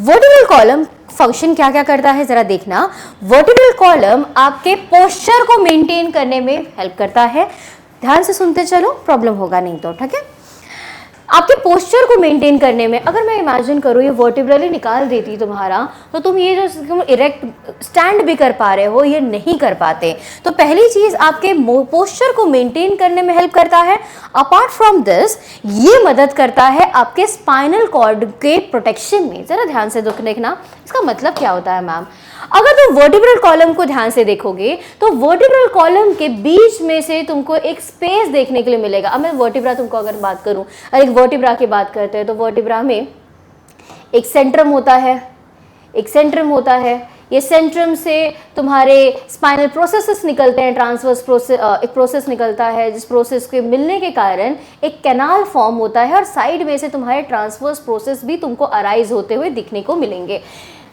Vertebral column function क्या क्या करता है जरा देखना। vertebral column आपके पोस्चर को मेंटेन करने में हेल्प करता है। ध्यान से सुनते चलो, प्रॉब्लम होगा नहीं तो, ठीक है। आपके पोस्चर को मेंटेन करने में, अगर मैं इमेजिन करूँ ये वर्टिब्रली निकाल देती तुम्हारा, तो तुम ये जो इरेक्ट स्टैंड भी कर पा रहे हो ये नहीं कर पाते। तो पहली चीज आपके पोस्चर को मेंटेन करने में हेल्प करता है। अपार्ट फ्रॉम दिस ये मदद करता है आपके स्पाइनल कॉर्ड के प्रोटेक्शन में। जरा ध्यान से देखना, इसका मतलब क्या होता है मैम। अगर तुम वर्टिब्रल कॉलम को ध्यान से देखोगे तो वर्टिब्रल कॉलम के बीच में से तुमको एक स्पेस देखने के लिए मिलेगा। अब मैं वर्टिब्रा तुमको अगर बात करूं, एक वर्टिब्रा की बात करते हैं तो वर्टिब्रा में एक सेंट्रम होता है, एक सेंट्रम होता है। ये सेंट्रम से तुम्हारे स्पाइनल प्रोसेसेस निकलते हैं, ट्रांसवर्स प्रोसेस, एक प्रोसेस निकलता है जिस प्रोसेस के मिलने के कारण एक कैनाल फॉर्म होता है, और साइड में से तुम्हारे ट्रांसवर्स प्रोसेस भी तुमको अराइज होते हुए दिखने को मिलेंगे,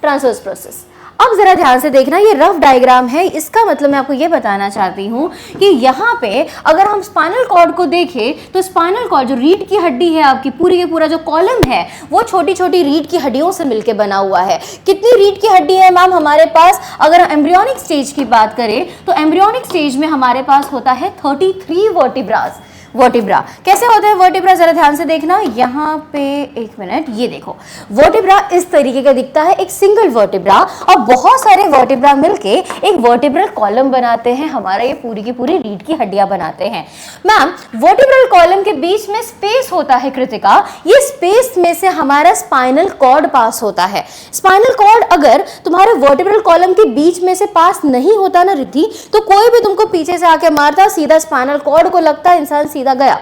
ट्रांसवर्स प्रोसेस। अब जरा ध्यान से देखना, ये रफ डायग्राम है, इसका मतलब मैं आपको ये बताना चाहती हूँ कि यहाँ पे अगर हम स्पाइनल कॉर्ड को देखें तो स्पाइनल कॉर्ड जो रीढ़ की हड्डी है आपकी, पूरी के पूरा जो कॉलम है वो छोटी छोटी रीढ़ की हड्डियों से मिलकर बना हुआ है। कितनी रीढ़ की हड्डी है मैम हमारे पास? अगर एम्ब्रियोनिक स्टेज की बात करें तो एम्ब्रियोनिक स्टेज में हमारे पास होता है 33 वर्टिब्रास। वर्टिब्रा कैसे होते हैं वर्टिब्रा, जरा ध्यान से देखना। यहाँ पे एक मिनट, ये देखो वर्टिब्रा इस तरीके का दिखता है, एक सिंगल वर्टिब्रा, और बहुत सारे वर्टिब्रा मिलके एक वर्टिब्रल कॉलम बनाते हैं, हमारा ये पूरी की पूरी रीढ़ की हड्डियां बनाते हैं। मैम वर्टिब्रल कॉलम के बीच में स्पेस होता है कृतिका, ये स्पेस में से हमारा स्पाइनल कॉर्ड पास होता है। स्पाइनल कॉर्ड अगर तुम्हारे वर्टिब्रल कॉलम के बीच में से पास नहीं होता ना रिद्धि, तो कोई भी तुमको पीछे से आके मारता, सीधा स्पाइनल कॉर्ड को लगता, इंसान सीधा गया।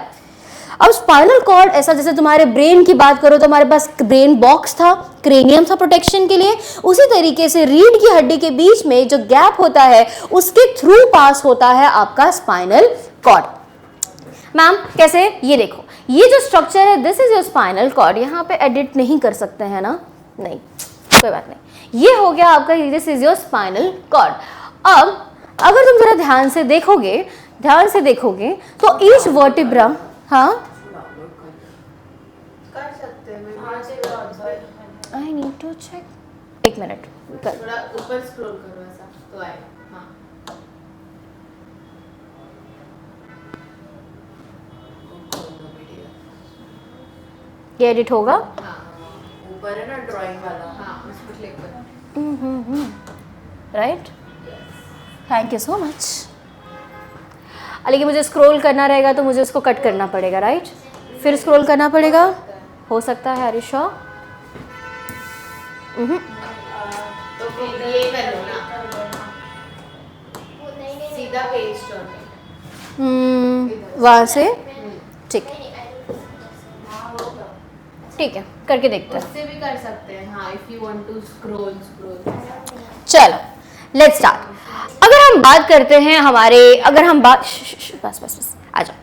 अब स्पाइनल कॉर्ड ऐसा, जैसे तुम्हारे ब्रेन की बात करो तो हमारे पास ब्रेन बॉक्स था, क्रेनियम था प्रोटेक्शन के लिए, उसी तरीके से रीढ़ की हड्डी के बीच में जो गैप होता है उसके थ्रू पास होता है आपका स्पाइनल कॉर्ड। मैम कैसे, ये देखो ये जो स्ट्रक्चर है, this is your spinal cord. यहाँ पे एडिट नहीं कर सकते हैं ना, नहीं कोई बात नहीं, ये हो गया आपका, this is your spinal cord. अब अगर तुम जरा ध्यान से देखोगे, ध्यान से देखोगे तो ईच वर्टिब्रा, हाँ कर सकते हैं, आई नीड टू चेक, एक मिनट, थोड़ा ऊपर स्क्रॉल करो ऐसा तो आए। हाँ ये एडिट होगा, ऊपर है ना ड्राइंग वाला, हाँ उस पर क्लिक करो, right, thank you so much. लेकिन मुझे स्क्रॉल करना रहेगा तो मुझे उसको कट करना पड़ेगा, राइट, फिर स्क्रॉल करना पड़ेगा, हो सकता है हरीशा। तो फिर ये कर लो ना, सीधा पेज टर्न, वहाँ से, ठीक ठीक है, करके देखते हैं, उससे भी कर सकते हैं। हाँ if you want to scroll चलो लेट्स स्टार्ट। अगर हम बात करते हैं हमारे, अगर हम बात, बस बस बस आ जाओ,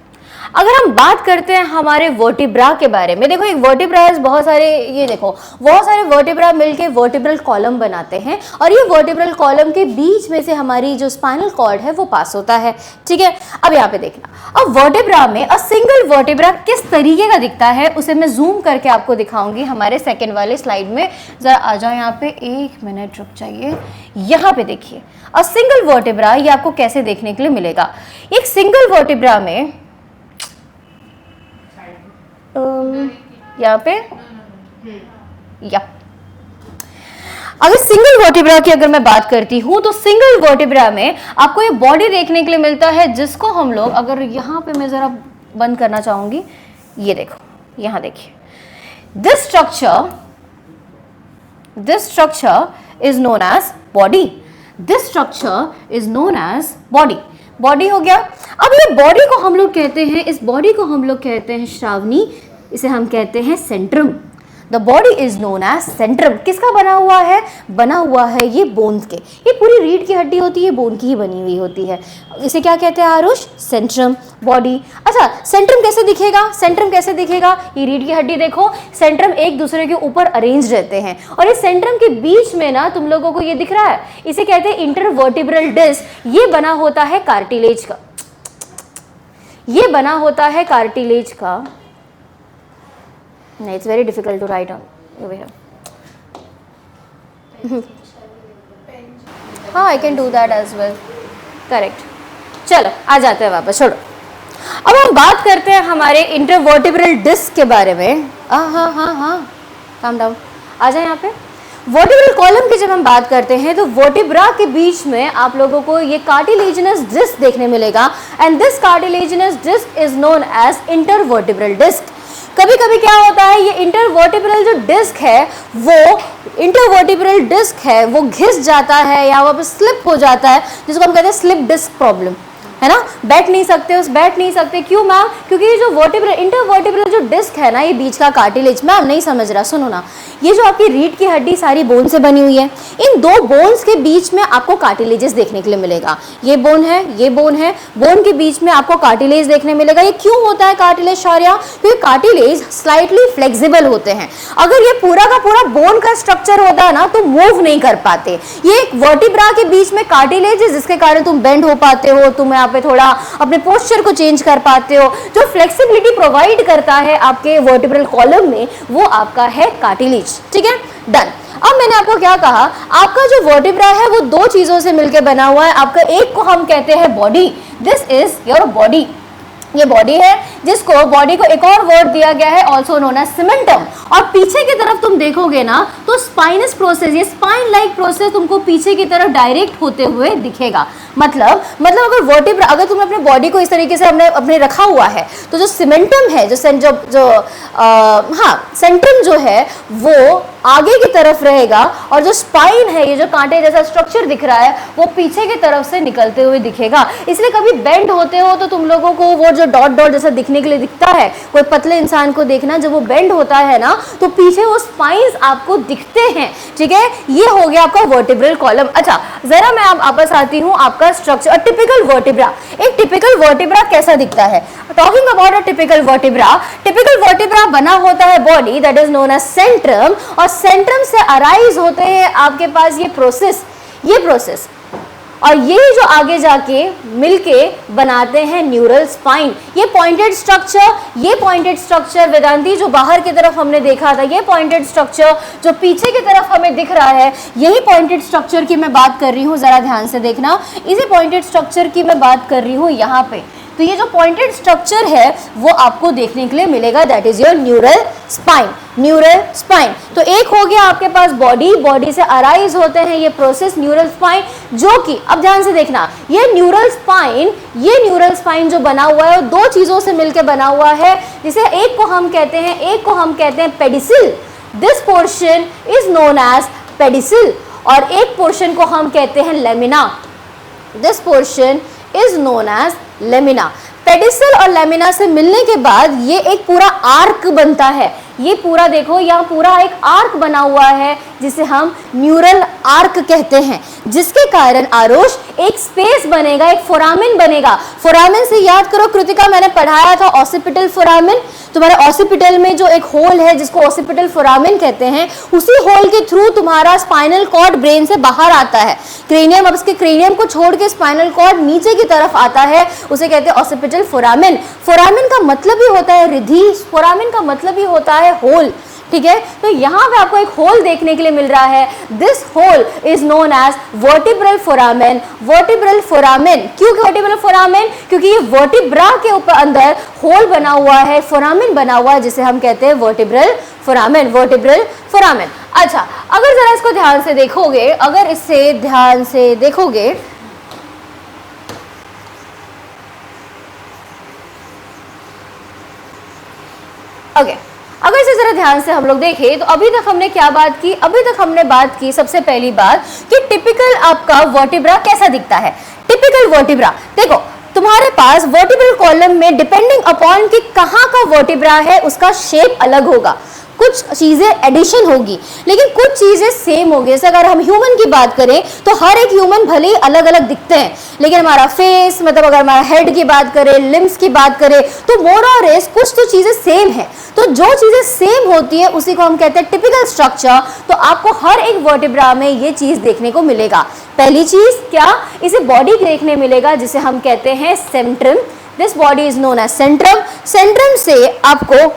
अगर हम बात करते हैं हमारे वर्टिब्रा के बारे में, देखो एक वर्टिब्रा बहुत सारे, ये देखो बहुत सारे वर्टिब्रा मिलके वर्टिब्रल कॉलम बनाते हैं, और ये वर्टिब्रल कॉलम के बीच में से हमारी जो स्पाइनल कॉर्ड है वो पास होता है, ठीक है। अब यहाँ पे देखना, अब वर्टिब्रा में अ सिंगल वर्टिब्रा किस तरीके का दिखता है उसे मैं जूम करके आपको दिखाऊंगी हमारे सेकेंड वाले स्लाइड में। जरा आ जाओ यहाँ पे, एक मिनट रुक जाइए, यहाँ पे देखिए अ सिंगल वर्टिब्रा, ये आपको कैसे देखने के लिए मिलेगा। एक सिंगल वर्टिब्रा में यहाँ पे, या अगर सिंगल वर्टिब्रा की अगर मैं बात करती हूं तो सिंगल वर्टिब्रा में आपको ये बॉडी देखने के लिए मिलता है, जिसको हम लोग, अगर यहाँ पे मैं जरा बंद करना चाहूंगी, ये देखो यहाँ देखिए, this structure is known as body. This structure is known as body. Body हो गया। अब ये बॉडी को हम लोग कहते हैं, इस बॉडी को हम लोग कहते हैं श्रावणी, इसे हम कहते हैं centrum. The body is known as centrum. किसका बना हुआ है? बना हुआ है ये बोन्स के। ये पूरी रीढ़ की हड्डी होती है, बोन की ही बनी हुई होती है। इसे क्या कहते हैं आरुष? Centrum, body. अच्छा, सेंट्रम कैसे दिखेगा? सेंट्रम कैसे दिखेगा? ये रीढ़ की हड्डी देखो, सेंट्रम एक दूसरे के ऊपर अरेंज रहते हैं और इस सेंट्रम के बीच में ना तुम लोगों को ये दिख रहा है, इसे कहते हैं इंटरवर्टिब्रल डिस्क। ये बना होता है कार्टिलेज का, ये बना होता है कार्टिलेज का। No, it's very difficult to write on over here. हाँ, I can do that as well. Correct. चलो आ जाते हैं वापस, छोड़ो। अब हम बात करते हैं हमारे इंटरवर्टिब्रल डिस्क के बारे में। हाँ, काम डाउन, आ जाए यहाँ पे। वर्टिब्रल कॉलम की जब हम बात करते हैं तो वर्टिब्रा के बीच में आप लोगों को ये कार्टिलेजिनस डिस्क देखने मिलेगा and this cartilaginous disc is known as intervertebral disc. कभी कभी क्या होता है, ये इंटरवर्टिब्रल जो डिस्क है वो इंटरवर्टिब्रल डिस्क है वो घिस जाता है या वहाँ पे स्लिप हो जाता है, जिसको हम कहते हैं स्लिप डिस्क प्रॉब्लम, है ना। बैठ नहीं सकते। क्यों मैम? क्योंकि ये जो वर्टिब्रल इंटरवर्टिब्रल जो डिस्क है ना, ये बीच का कार्टिलेज। मैम नहीं समझ रहा, सुनो ना, ये जो आपकी रीढ़ की हड्डी सारी बोन से बनी हुई है, इन दो बोन्स के बीच में आपको कार्टिलेजेस देखने के लिए मिलेगा। ये बोन है, ये बोन है, बोन के बीच में आपको कार्टिलेज देखने मिलेगा। ये क्यों होता है कार्टिलेज शौर्या? क्योंकि कार्टिलेज स्लाइटली फ्लेक्सिबल होते हैं। अगर ये पूरा का पूरा बोन का स्ट्रक्चर होता है ना तो मूव नहीं कर पाते। ये एक वर्टिब्रा के बीच में कार्टिलेज है जिसके कारण तुम बेंड हो पाते हो, तुम यहाँ पे थोड़ा अपने पोस्चर को चेंज कर पाते हो। जो फ्लेक्सिबिलिटी प्रोवाइड करता है आपके वर्टिब्रल कॉलम में वो आपका है कार्टिलेज। ठीक है, डन। अब मैंने आपको क्या कहा, आपका जो वर्टिब्रा है वो दो चीजों से मिलकर बना हुआ है। आपका एक को हम कहते हैं body, this is your body, ये बॉडी है, जिसको बॉडी को एक और वर्ड दिया गया है ऑल्सो नोन एज सिमेंटम। और पीछे की तरफ तुम देखोगे ना तो स्पाइनस प्रोसेस, ये स्पाइन लाइक प्रोसेस तुमको पीछे की तरफ डायरेक्ट होते हुए दिखेगा। मतलब अगर वर्टिब्रा, अगर तुमने अपने बॉडी को इस तरीके से अपने रखा हुआ है तो जो सिमेंटम है, सेंट्रम जो है वो आगे की तरफ रहेगा और जो स्पाइन है, ये जो कांटे जैसा स्ट्रक्चर दिख रहा है, वो पीछे की तरफ से निकलते हुए दिखेगा। इसलिए कभी बेंड होते हो तो तुम लोगों को वो जो डॉट डॉट जैसा दिखने के लिए दिखता है, कोई पतले इंसान को देखना, जब वो बेंड होता है ना तो पीछे वो स्पाइंस आपको दिखते हैं। ठीक है, ये हो गया आपका वर्टिब्रल कॉलम। अच्छा, जरा मैं वापस आती हूँ आपका स्ट्रक्चर। टिपिकल वर्टिब्रा, एक टिपिकल वर्टिब्रा कैसा दिखता है? Talking about a typical vertebra बना होता है body that is known as centrum, और सेंट्रम से अराइज होते हैं आपके पास ये प्रोसेस और ये जो आगे जाके मिलके बनाते हैं न्यूरल स्पाइन। ये पॉइंटेड स्ट्रक्चर वेदांती जो बाहर की तरफ हमने देखा था, ये पॉइंटेड स्ट्रक्चर जो पीछे की तरफ हमें दिख रहा है, यही पॉइंटेड स्ट्रक्चर की मैं बात कर रही हूँ। जरा ध्यान से देखना, इसी पॉइंटेड स्ट्रक्चर की मैं बात कर रही हूँ यहाँ पे। तो ये जो पॉइंटेड स्ट्रक्चर है वो आपको देखने के लिए मिलेगा, that is your neural spine. तो एक हो गया आपके पास बॉडी से अराइज होते हैं ये प्रोसेस न्यूरल स्पाइन, जो कि अब ध्यान से देखना, ये न्यूरल स्पाइन जो बना हुआ है वो दो चीजों से मिलकर बना हुआ है, जिसे एक को हम कहते हैं pedicle. This portion is known as pedicle, और एक पोर्शन को हम कहते हैं lamina. This portion is known as lamina. Pedicle और लेमिना से मिलने के बाद ये एक पूरा आर्क बनता है। ये पूरा देखो, यहाँ पूरा एक आर्क बना हुआ है जिसे हम न्यूरल आर्क कहते हैं, जिसके कारण आरोश एक स्पेस बनेगा, एक फोरामिन बनेगा। फोरामिन से याद करो कृतिका, मैंने पढ़ाया था ऑसिपिटल फोरामिन। तुम्हारे ऑसिपिटल में जो एक होल है जिसको ऑसिपिटल फोरामिन कहते हैं, उसी होल के थ्रू तुम्हारा स्पाइनल कॉर्ड ब्रेन से बाहर आता है। क्रेनियम, अब इसके क्रेनियम को छोड़ के स्पाइनल कॉर्ड नीचे की तरफ आता है, उसे कहते हैं ऑसिपिटल फोरामिन। फोरामिन का मतलब ही होता है रिधि, फोरामिन का मतलब ही होता है होल। ठीक है, तो यहाँ पे आपको एक होल देखने के लिए मिल रहा है। This hole is known as vertebral foramen. क्यों वर्टिब्रल फोरामेन? क्योंकि ये वर्टिब्रा के ऊपर अंदर होल बना हुआ है, फोरामेन बना हुआ है, जिसे हम कहते हैं वर्टिब्रल फोरामेन। अच्छा, अगर जरा इसको ध्यान से देखोगे, ओके, अगर इसे जरा ध्यान से हम लोग देखें तो अभी तक हमने क्या बात की, अभी तक हमने बात की सबसे पहली बात कि टिपिकल आपका वर्टिब्रा कैसा दिखता है। टिपिकल वर्टिब्रा देखो, तुम्हारे पास वर्टिब्रल कॉलम में डिपेंडिंग अपॉन कि कहाँ का वर्टिब्रा है उसका शेप अलग होगा, कुछ चीजें एडिशन होगी लेकिन कुछ चीजें सेम होगी। जैसे अगर हम ह्यूमन की बात करें तो हर एक ह्यूमन भले ही अलग अलग दिखते हैं, लेकिन हमारा फेस मतलब अगर हमारा हेड की बात करें, लिम्स की बात करें तो मोर और लेस कुछ तो चीजें सेम है। तो जो चीजें सेम होती है उसी को हम कहते हैं टिपिकल स्ट्रक्चर। तो आपको हर एक वर्टिब्रा में ये चीज देखने को मिलेगा। पहली चीज क्या, इसे बॉडी देखने मिलेगा जिसे हम कहते हैं centrum. This body is known as centrum. Centrum से आपको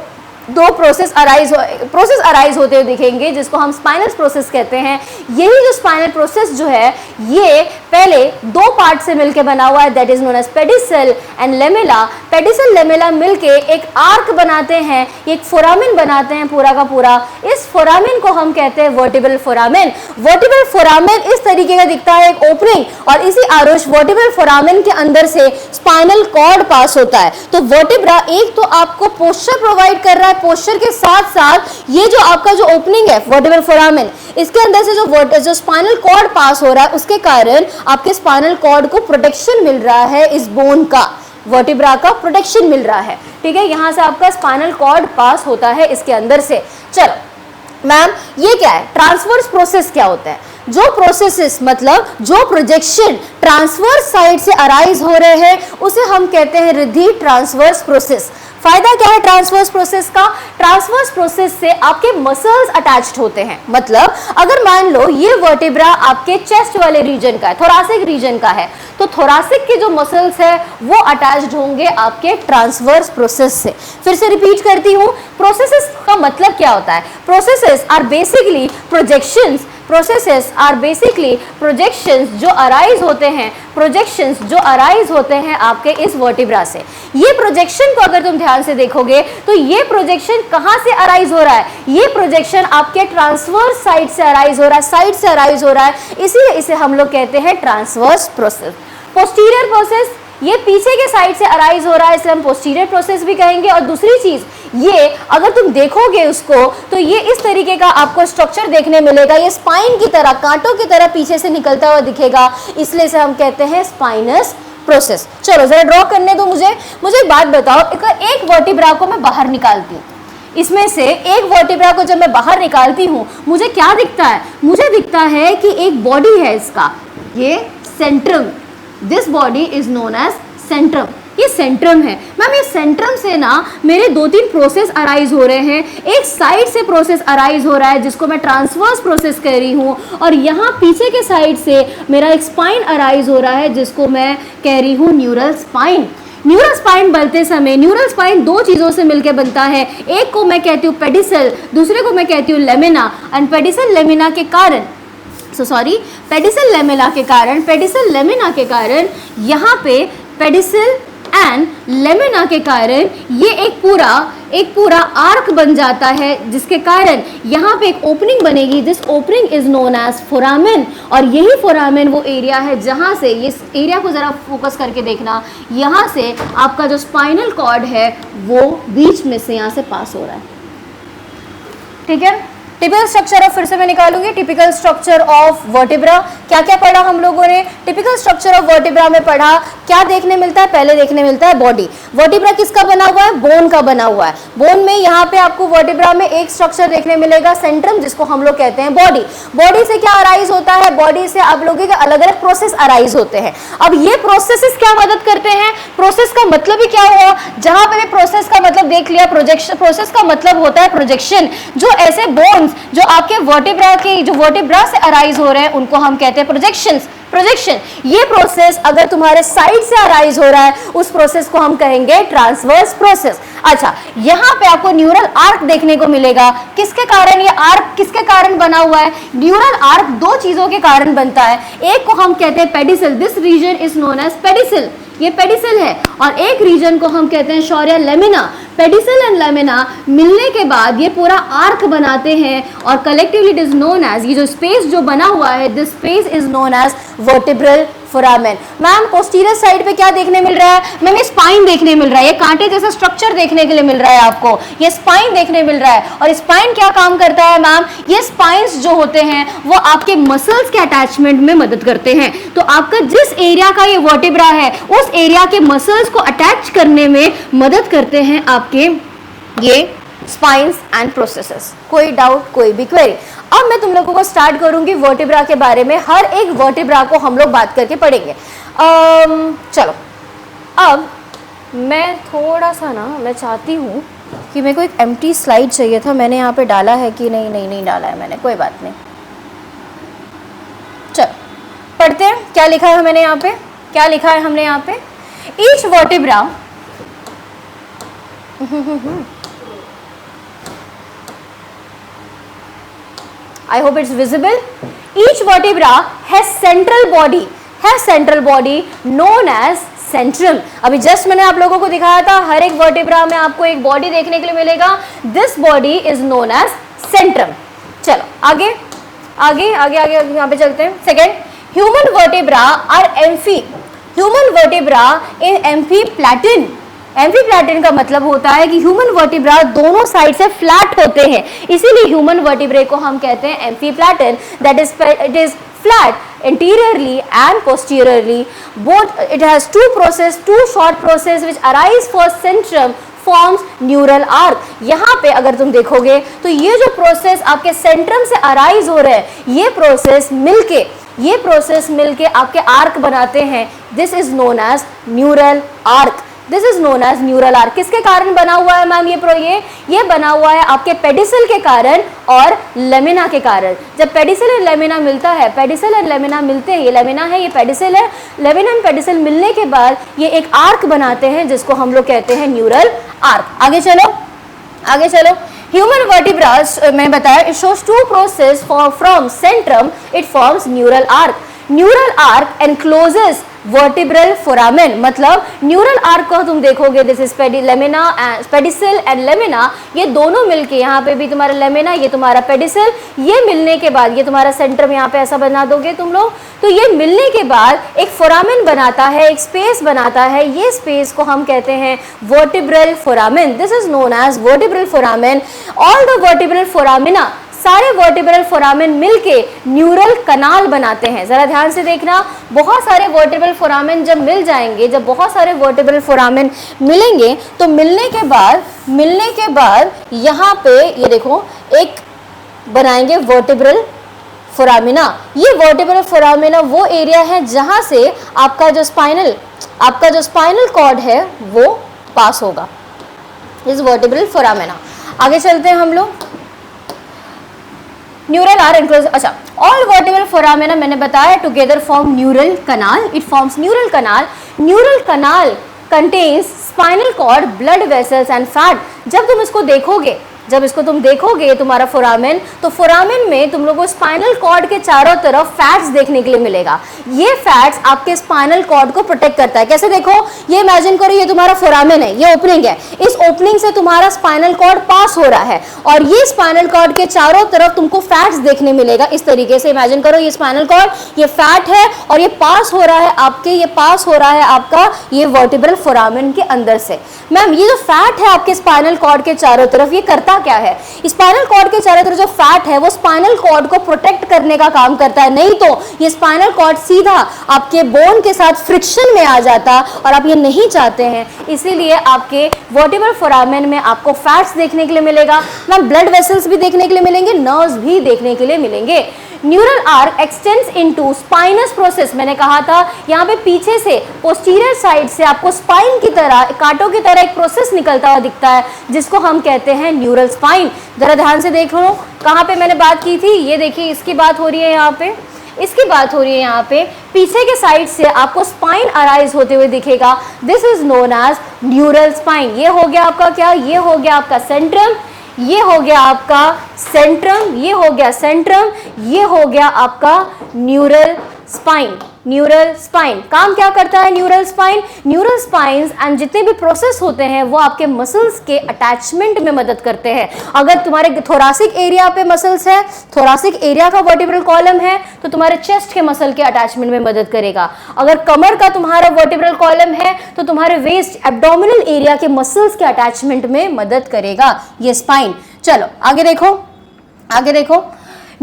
दो प्रोसेस अराइज होते हुए दिखेंगे जिसको हम स्पाइनल प्रोसेस कहते हैं। यही जो स्पाइनल प्रोसेस जो है ये पहले दो पार्ट से मिलकर बना हुआ है, that is known as pedicle and lamella. Pedicle lamella मिलके एक आर्क बनाते हैं, एक फोरामेन बनाते हैं पूरा का पूरा। इस फोरामेन को हम कहते हैं वर्टिब्रल फोरामेन। वर्टिब्रल फोरामेन इस तरीके का दिखता है, एक ओपनिंग, और इसी आरुष वर्टिब्रल फोरामेन के अंदर से स्पाइनल कॉर्ड पास होता है। तो वर्टिब्रा एक तो आपको पोस्चर प्रोवाइड कर रहा है, पोस्चर के साथ साथ ये जो आपका जो ओपनिंग है वर्टिब्रल फोरामेन, इसके अंदर से जो स्पाइनल कॉर्ड पास हो रहा है उसके कारण आपके स्पाइनल कॉर्ड को प्रोटेक्शन मिल रहा है, इस बोन का वर्टिब्रा का प्रोटेक्शन मिल रहा है। ठीक है, यहां से आपका स्पाइनल कॉर्ड पास होता है इसके अंदर से। चलो मैम ये क्या है, ट्रांसवर्स प्रोसेस क्या होता है? जो प्रोसेसेस मतलब जो प्रोजेक्शन ट्रांसवर्स साइड से अराइज हो रहे हैं उसे हम कहते हैं रिद्धि ट्रांसवर्स प्रोसेस। फायदा क्या है ट्रांसवर्स प्रोसेस का? ट्रांसवर्स प्रोसेस से आपके मसल्स अटैच्ड होते हैं। मतलब अगर मान लो ये वर्टिब्रा आपके चेस्ट वाले रीजन का है, थोरासिक रीजन का है, तो थोरासिक के जो मसल्स है वो अटैच्ड होंगे आपके ट्रांसवर्स प्रोसेस से। फिर से रिपीट करती हूँ, प्रोसेसेस का मतलब क्या होता है? Processes are basically projections. Processes are basically projections जो अराइज होते हैं, प्रोजेक्शंस जो अराइज होते हैं आपके इस वर्टिब्रा से। ये प्रोजेक्शन को अगर तुम ध्यान से देखोगे तो ये प्रोजेक्शन कहां से अराइज हो रहा है? ये प्रोजेक्शन आपके ट्रांसवर्स साइड से अराइज हो रहा है, साइड से अराइज हो रहा है, इसीलिए इसे हम लोग कहते हैं ट्रांसवर्स प्रोसेस। पोस्टीरियर प्रोसेस, ये पीछे के साइड से अराइज हो रहा है, इसे हम पोस्टीरियर प्रोसेस भी कहेंगे। और दूसरी चीज ये अगर तुम देखोगे उसको तो ये इस तरीके का आपको स्ट्रक्चर देखने मिलेगा, ये स्पाइन की तरह, कांटों की तरह पीछे से निकलता हुआ दिखेगा, इसलिए इसे हम कहते हैं स्पाइनस प्रोसेस। चलो जरा ड्रॉ करने दो मुझे एक बात बताओ, एक वर्टिब्रा को मैं बाहर निकालती हूँ, इसमें से एक वर्टिब्रा को जब मैं बाहर निकालती हूँ मुझे क्या दिखता है? मुझे दिखता है कि एक बॉडी है इसका, ये centrum. This body is known as centrum. ये सेंट्रम है। मैम ये सेंट्रम से ना मेरे दो तीन प्रोसेस अराइज हो रहे हैं। एक साइड से प्रोसेस अराइज हो रहा है जिसको मैं ट्रांसवर्स प्रोसेस कह रही हूँ, और यहाँ पीछे के साइड से मेरा एक स्पाइन अराइज हो रहा है जिसको मैं कह रही हूँ न्यूरल स्पाइन। न्यूरल स्पाइन बनते समय न्यूरल स्पाइन दो चीज़ों से मिलकर बनता है, एक को मैं कहती हूँ पेडिसल, दूसरे को मैं कहती हूँ लेमिना। एंड पेडिसल लेमिना के कारण पेडिसल लेमिना के कारण यहाँ पे पेडिसल एंड लेमिना के कारण ये एक पूरा आर्क बन जाता है, जिसके कारण यहाँ पे एक ओपनिंग बनेगी। This opening is known as foramen, और यही फोरामेन वो एरिया है जहाँ से, ये एरिया को जरा फोकस करके देखना, यहाँ से आपका जो स्पाइनल कॉर्ड है वो बीच में से यहाँ से पास हो रहा है। ठीक है, टिपिकल स्ट्रक्चर ऑफ, फिर से मैं निकालूंगी, टिपिकल स्ट्रक्चर ऑफ वर्टिब्रा। क्या क्या पढ़ा हम लोगों ने? टिपिकल स्ट्रक्चर ऑफ वर्टिब्रा में पढ़ा क्या देखने मिलता है? पहले देखने मिलता है बॉडी। वर्टिब्रा किसका बना हुआ है? बोन का बना हुआ है। बोन में यहाँ पे आपको वर्टिब्रा में एक स्ट्रक्चर देखने मिलेगा सेंट्रम, जिसको हम लोग कहते हैं बॉडी। बॉडी से क्या अराइज होता है? बॉडी से आप लोगों के अलग अलग प्रोसेस अराइज होते हैं। अब ये प्रोसेसेस क्या मदद करते हैं? प्रोसेस का मतलब ही क्या हुआ? जहां पे भी प्रोसेस का मतलब देख लिया, प्रोजेक्शन, प्रोसेस का मतलब होता है प्रोजेक्शन। जो ऐसे बोन्स जो आपके वर्टिब्रा से अराइज हो रहे हैं उनको हम कहते हैं प्रोजेक्शन। ये प्रोसेस अगर तुम्हारे साइड से अराइज हो रहा है उस प्रोसेस को हम कहेंगे ट्रांसवर्स प्रोसेस। अच्छा, यहाँ पे आपको न्यूरल आर्क देखने को मिलेगा। किसके कारण ये आर्क किसके कारण बना हुआ है? न्यूरल आर्क दो चीजों के कारण बनता है। एक को हम कहते हैं pedicle, this region is known as pedicle, ये पेडिसल है, और एक रीजन को हम कहते हैं Shaurya lamina. Pedicle and lamina मिलने के बाद ये पूरा आर्क बनाते हैं, और collectively it is known as, ये जो स्पेस जो बना हुआ है, this space is known as vertebral foramen. Ma'am posterior side पे क्या देखने मिल रहा है? मैम ये स्पाइन देखने मिल रहा है, ये कांटे जैसा स्ट्रक्चर देखने के लिए मिल रहा है आपको, ये स्पाइन देखने मिल रहा है। और स्पाइन क्या काम करता है मैम? ये स्पाइंस जो होते हैं वो आपके मसल्स के अटैचमेंट में मदद करते हैं। तो आपका जिस एरिया का ये वर्टिब्रा है उस एरिया के मसल्स को अटैच करने में मदद करते हैं आपके ये स्पाइंस एंड प्रोसेसेस। कोई डाउट, कोई भी क्वेरी? अब मैं तुम लोगों को स्टार्ट करूंगी वर्टिब्रा के बारे में, हर एक वर्टिब्रा को हम लोग बात करके पढ़ेंगे। चलो अब मैं थोड़ा सा ना, मैं चाहती हूँ कि मेरे को एक एम्प्टी स्लाइड चाहिए था, मैंने यहाँ पे डाला है कि नहीं डाला है मैंने, कोई बात नहीं। चलो पढ़ते हैं क्या लिखा है मैंने यहाँ पे, क्या लिखा है हमने यहाँ पे। Each vertebra I hope it's visible. Each vertebra has central body known as centrum. अभी जस्ट मैंने आप लोगों को दिखाया था, हर एक वर्टिब्रा में आपको एक बॉडी देखने के लिए मिलेगा। This body is known as centrum. चलो आगे आगे आगे आगे यहाँ पे चलते हैं। Second, human vertebra are human vertebra in amphiplatyan. Amphiplatyan का मतलब होता है कि ह्यूमन वर्टिब्रा दोनों साइड से फ्लैट होते हैं, इसीलिए ह्यूमन वर्टिब्रे को हम कहते हैं amphiplatyan. That is it is flat anteriorly and posteriorly. Both it has two short process which arise for centrum forms neural arc. यहाँ पे अगर तुम देखोगे तो ये जो प्रोसेस आपके सेंट्रम से अराइज हो रहे हैं, ये प्रोसेस मिलके आपके आर्क बनाते हैं। This is known as neural arch. This is known as neural arch. किसके कारण बना हुआ है मैम ये बना हुआ है आपके पेडिसल के कारण और लेमिना के कारण। जब पेडिसल और लेमिना मिलता है, पेडिसल और लेमिना मिलते हैं, ये लेमिना है, ये पेडिसल है, लेमिना एंड पेडिसल मिलने के बाद ये एक आर्क बनाते हैं जिसको हम लोग कहते हैं न्यूरल आर्क। आगे चलो ह्यूमन वर्टिब्रास मैंने बताया, it shows two process from centrum, it forms neural arch. Neural arch encloses vertebral foramen. मतलब न्यूरल आर्क को तुम देखोगे, this is pedicle and lamina, ये दोनों मिलके, यहाँ पे भी तुम्हारा लेमिना, ये तुम्हारा पेडिसल, ये मिलने के बाद ये तुम्हारा सेंट्रम यहाँ पे ऐसा बना दोगे तुम लोग, तो ये मिलने के बाद एक फोरामेन बनाता है, एक स्पेस बनाता है। ये स्पेस को हम कहते हैं vertebral foramen. This is known as vertebral foramen. All the vertebral foramina, सारे वर्टिब्रल फोरामेन मिलके न्यूरल कनाल बनाते हैं। जरा ध्यान से देखना, बहुत सारे वर्टिब्रल फोरामेन जब मिल जाएंगे, जब बहुत सारे वर्टिब्रल फोरामेन मिलेंगे तो मिलने के बाद यहाँ पे ये देखो एक बनाएंगे वर्टिब्रल फोरामिना। ये वर्टिब्रल फोरामिना वो एरिया है जहाँ से आपका जो स्पाइनल कॉर्ड है वो पास होगा, इस वर्टिब्रल फोरामिना। आगे चलते हैं हम लोग। न्यूरल आर एनक्लोज, अच्छा, ऑल वर्टिब्रल फोरामिना मैंने बताया together form neural canal. It forms neural canal. Neural canal contains spinal cord, blood vessels and fat. जब तुम देखोगे तुम्हारा फोरामेन, तो फोरामेन में तुम लोगों को स्पाइनल कॉर्ड के चारों तरफ फैट्स देखने के लिए मिलेगा। ये फैट्स आपके स्पाइनल कॉर्ड को प्रोटेक्ट करता है। कैसे देखो, ये इमेजिन करो, ये तुम्हारा फोरामेन है, ये ओपनिंग है, इस ओपनिंग से तुम्हारा स्पाइनल कॉर्ड पास हो रहा है और ये स्पाइनल कॉर्ड के चारों तरफ तुमको फैट्स देखने मिलेगा। इस तरीके से इमेजिन करो, ये स्पाइनल कॉर्ड, ये फैट है और ये पास हो रहा है आपका ये वर्टिब्रल फोरामेन के अंदर से। मैम ये जो फैट है आपके स्पाइनल कॉर्ड के चारों तरफ, ये करता क्या है? स्पाइनल कॉर्ड के चारों तरफ जो फैट है वो स्पाइनल कॉर्ड को प्रोटेक्ट करने का काम करता है, नहीं तो ये स्पाइनल कॉर्ड सीधा आपके बोन के साथ फ्रिक्शन में आ जाता और आप ये नहीं चाहते हैं। इसीलिए आपके वर्टिब्रल फोरामेन में आपको फैट्स देखने के लिए मिलेगा। मैम ब्लड वेसल्स भी देखने के लिए मिलेंगे, नर्व्स भी देखने के लिए मिलेंगे। Neural arch extends into spinous process. मैंने कहा था यहाँ पे पीछे से पोस्टीरियर साइड से आपको स्पाइन की तरह, कांटों की तरह एक प्रोसेस निकलता हुआ दिखता है जिसको हम कहते हैं न्यूरल स्पाइन। जरा ध्यान से देख लो, कहाँ पे मैंने बात की थी, ये देखिए इसकी बात हो रही है यहाँ पे, इसकी बात हो रही है यहाँ पे, पीछे के साइड से आपको स्पाइन अराइज होते हुए दिखेगा। This is known as neural spine. ये हो गया आपका क्या, ये हो गया आपका सेंट्रम, ये हो गया आपका सेंट्रम, ये हो गया सेंट्रम, ये हो गया आपका न्यूरल स्पाइन। Neural spine. काम क्या करता है neural spine? Neural spines and जितने भी प्रोसेस होते हैं वो आपके मसल्स के अटैचमेंट में मदद करते हैं। अगर तुम्हारे थोरासिक एरिया पे मसल्स है, थोरासिक एरिया का वर्टिब्रल कॉलम है, तो तुम्हारे चेस्ट के मसल के अटैचमेंट में मदद करेगा। अगर कमर का तुम्हारा वर्टिब्रल कॉलम है तो तुम्हारे वेस्ट एब्डोमिनल एरिया के मसल्स के अटैचमेंट में मदद करेगा ये स्पाइन। चलो आगे देखो, आगे देखो।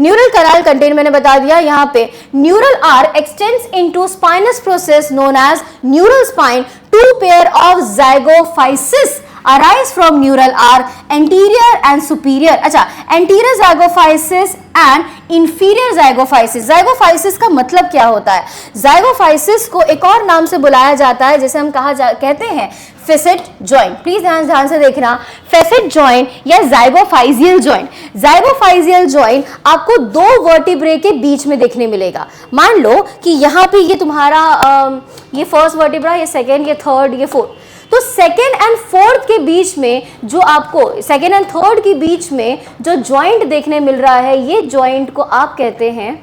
न्यूरल कैनाल कंटेन मैंने बता दिया यहां पे। Neural arch extends into spinous process known as neural spine. Two pair of zygapophysis arise from neural arc, anterior and superior। अच्छा, anterior zygapophysis and inferior zygapophysis. Zygapophysis का मतलब क्या होता है? ज़ाइगोफाइसिस को एक और नाम से बुलाया जाता है जिसे हम कहते हैं फेसेट जॉइंट। प्लीज ध्यान से देखना, फेसेट जॉइंट या ज़ाइगोफाइजियल जॉइंट। ज़ाइगोफाइजियल जॉइंट आपको दो वर्टिब्रे के बीच में देखने मिलेगा। मान लो कि यहाँ पे ये तुम्हारा ये फर्स्ट वर्टिब्रा, ये सेकेंड, ये थर्ड, ये फोर्थ, तो सेकेंड एंड फोर्थ के बीच में जो आपको सेकेंड एंड थर्ड के बीच में जो जॉइंट देखने मिल रहा है, ये जॉइंट को आप कहते हैं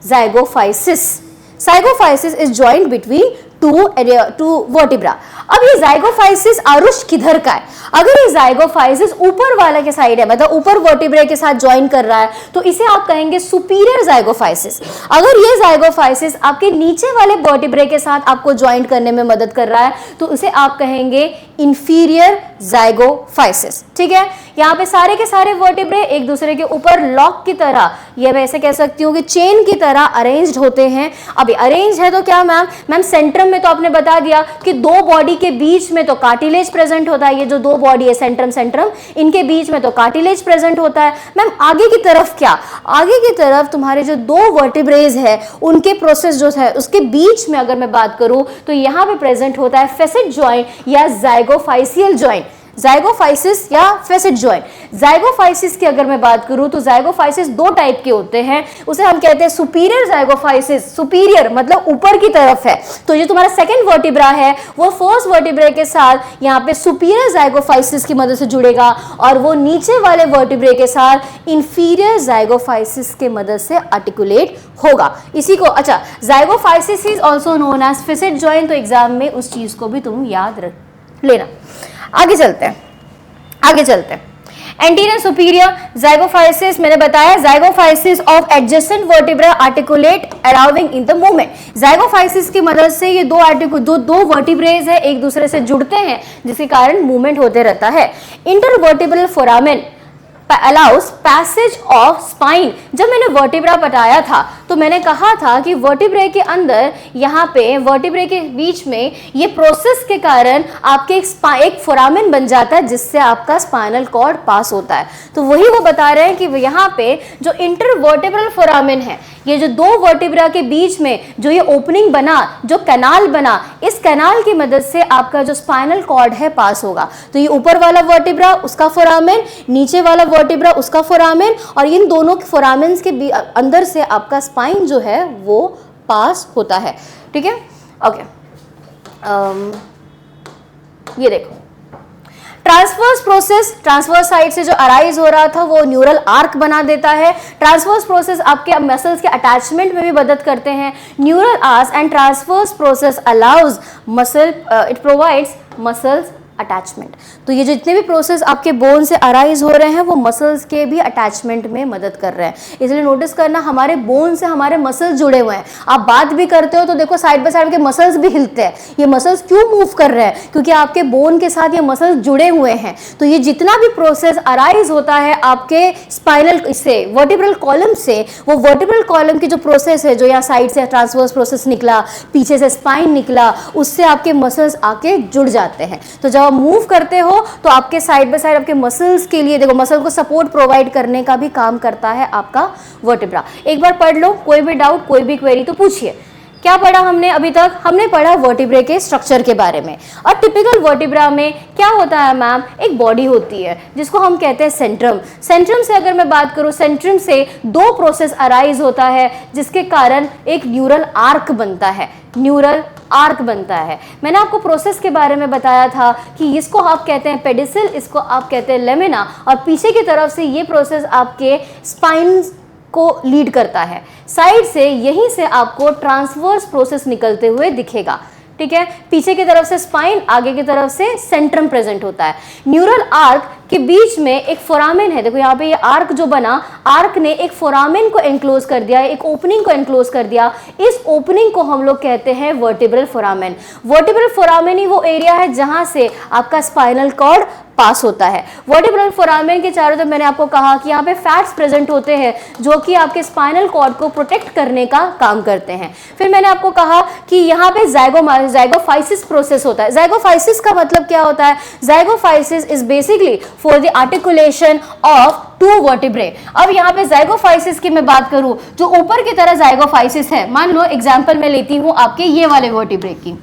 zygapophysis. Zygapophysis is joint between two vertebra. अब ये ज़ाइगोफाइसिस आरुष किधर का है? अगर ये ज़ाइगोफाइसिस ऊपर वाला के साइड है, मतलब ऊपर वर्टिब्रे के साथ ज्वाइन कर रहा है, तो इसे आप कहेंगे सुपीरियर ज़ाइगोफाइसिस। अगर ये ज़ाइगोफाइसिस आपके नीचे वाले वर्टिब्रे के साथ आपको ज्वाइन करने में मदद कर रहा है, तो उसे आप कहेंगे इंफीरियर ज़ाइगोफाइसिस। ठीक है, यहाँ पे सारे के सारे वर्टिब्रे एक दूसरे के ऊपर लॉक की तरह, ये मैं ऐसे कह सकती हूँ कि चेन की तरह अरेंज्ड होते हैं। अभी अरेंज है तो क्या मैम सेंट्रम में तो आपने बता दिया कि दो बॉडी के बीच में तो कार्टिलेज प्रेजेंट होता है। ये जो दो बॉडी है सेंट्रम, इनके बीच में तो कार्टिलेज प्रेजेंट होता है। मैम आगे की तरफ क्या? आगे की तरफ तुम्हारे जो दो वर्टिब्रेज है उनके प्रोसेस जो है उसके बीच में अगर मैं बात करूं तो यहाँ पे प्रेजेंट होता है फेसेट जॉइंट या ज़ाइगोफाइसियल जॉइंट। ज़ाइगोफाइसिस या फेसेट जॉइंट। ज़ाइगोफाइसिस की अगर मैं बात करूं तो ज़ाइगोफाइसिस दो टाइप के होते हैं। उसे हम कहते हैं सुपीरियर ज़ाइगोफाइसिस। सुपीरियर मतलब ऊपर की तरफ है, तो ये तुम्हारा सेकंड वर्टिब्रा है वो फर्स्ट वर्टिब्रे के साथ यहाँ पे सुपीरियर ज़ाइगोफाइसिस की मदद से जुड़ेगा, और वो नीचे वाले वर्टिब्रे के साथ इंफीरियर ज़ाइगोफाइसिस के मदद से आर्टिकुलेट होगा। इसी को, अच्छा, zygapophysis is also known as facet joint, तो एग्जाम में उस चीज को भी तुम याद रख लेना। आगे चलते हैं, आगे चलते हैं। एंटीरियर सुपीरियर ज़ाइगोफाइसिस मैंने बताया, zygapophysis of adjacent vertebra articulate allowing in the movement. Zygapophysis की मदद से ये दो वर्टिब्रेज है एक दूसरे से जुड़ते हैं जिसके कारण मूवमेंट होते रहता है। Intervertebral foramen allow us passage of spine. जब मैंने वर्टिब्रा बताया था तो मैंने कहा था कि वर्टिब्रे के अंदर यहाँ पे वर्टिब्रे के बीच में ये प्रोसेस के कारण आपके एक फोरामेन बन जाता है जिससे आपका स्पाइनल कॉर्ड पास होता है। तो वही वो बता रहे हैं कि यहाँ पे जो इंटरवर्टिब्रल फोरामेन है, ये जो दो वर्टिब्रा के बीच में जो ये ओपनिंग बना, जो कैनाल बना, इस कैनाल की मदद से आपका जो स्पाइनल कॉर्ड है पास होगा। तो ये ऊपर वाला वर्टिब्रा उसका फोरामेन, नीचे वाला वर्टिब्रा उसका फोरामेन, और इन दोनों फोरामेन्स के अंदर से आपका स्पाइन जो है वो पास होता है। ठीक है, ओके। ये देखो ट्रांसवर्स प्रोसेस, ट्रांसवर्स साइड से जो अराइज हो रहा था वो न्यूरल आर्क बना देता है। ट्रांसवर्स प्रोसेस आपके मसल्स के अटैचमेंट में भी मदद करते हैं। Neural arc and transverse process allows muscle, it provides muscles attachment. तो ये जितने भी प्रोसेस आपके बोन से अराइज हो रहे हैं वो मसल्स के भी अटैचमेंट में मदद कर रहे हैं। इसलिए नोटिस करना, हमारे बोन से हमारे मसल्स जुड़े हुए हैं। आप बात भी करते हो तो देखो साइड बाय साइड के मसल्स भी हिलते हैं। ये मसल्स क्यों मूव कर रहे हैं? क्योंकि आपके बोन के साथ ये मसल्स जुड़े हुए हैं। तो ये जितना भी प्रोसेस अराइज होता है आपके स्पाइनल से, वर्टिब्रल कॉलम से, वो वर्टिब्रल कॉलम की जो प्रोसेस है, जो यहाँ साइड से ट्रांसवर्स प्रोसेस निकला, पीछे से स्पाइन निकला, उससे आपके मसल्स आके जुड़ जाते हैं। तो जब आप मूव करते हो तो आपके साइड बाय साइड आपके मसल्स के लिए, देखो मसल को सपोर्ट प्रोवाइड करने का भी काम करता है आपका वर्टिब्रा। एक बार पढ़ लो, कोई भी डाउट, कोई भी क्वेरी तो पूछिए। क्या पढ़ा हमने अभी तक? हमने पढ़ा वर्टिब्रे के स्ट्रक्चर के बारे में। और टिपिकल वर्टिब्रा में क्या होता है मैम? एक बॉडी होती है जिसको हम कहते हैं सेंट्रम। सेंट्रम से अगर मैं बात करूं, सेंट्रम से दो प्रोसेस अराइज होता है जिसके कारण एक न्यूरल आर्क बनता है, न्यूरल आर्क बनता है। मैंने आपको प्रोसेस के बारे में बताया था कि इसको आप कहते हैं पेडिसिल, इसको आप कहते हैं लेमिना, और पीछे की तरफ से ये प्रोसेस आपके स्पाइन को लीड करता है। साइड से यहीं से आपको ट्रांसवर्स प्रोसेस निकलते हुए दिखेगा, ठीक है। पीछे की तरफ से स्पाइन, आगे की तरफ से सेंट्रम प्रेजेंट होता है। न्यूरल आर्क के बीच में एक फोरामेन है, देखो यहाँ पे ये आर्क जो बना, आर्क ने एक फोरामेन को एनक्लोज कर दिया, एक ओपनिंग को एनक्लोज कर दिया। इस ओपनिंग को हम लोग कहते हैं वर्टिब्रल फोरामेन। वर्टिब्रल फोरामेन ही वो एरिया है जहां से आपका स्पाइनल कॉर्ड पास होता है। वर्टिब्रल फोरामेन के चारों तरफ मैंने आपको कहा कि यहाँ पे फैट्स प्रेजेंट होते हैं जो कि आपके स्पाइनल कॉर्ड को प्रोटेक्ट करने का काम करते हैं। फिर मैंने आपको कहा कि यहाँ पे ज़ाइगोफाइसिस प्रोसेस होता है। ज़ाइगोफाइसिस का मतलब क्या होता है? Zygapophysis is basically for the articulation of two vertebrae. अब यहाँ पे ज़ाइगोफाइसिस की मैं बात करूँ, जो ऊपर की तरह ज़ाइगोफाइसिस है, मान लो एग्जाम्पल मैं लेती हूँ आपके ये वाले वर्टिब्रे की,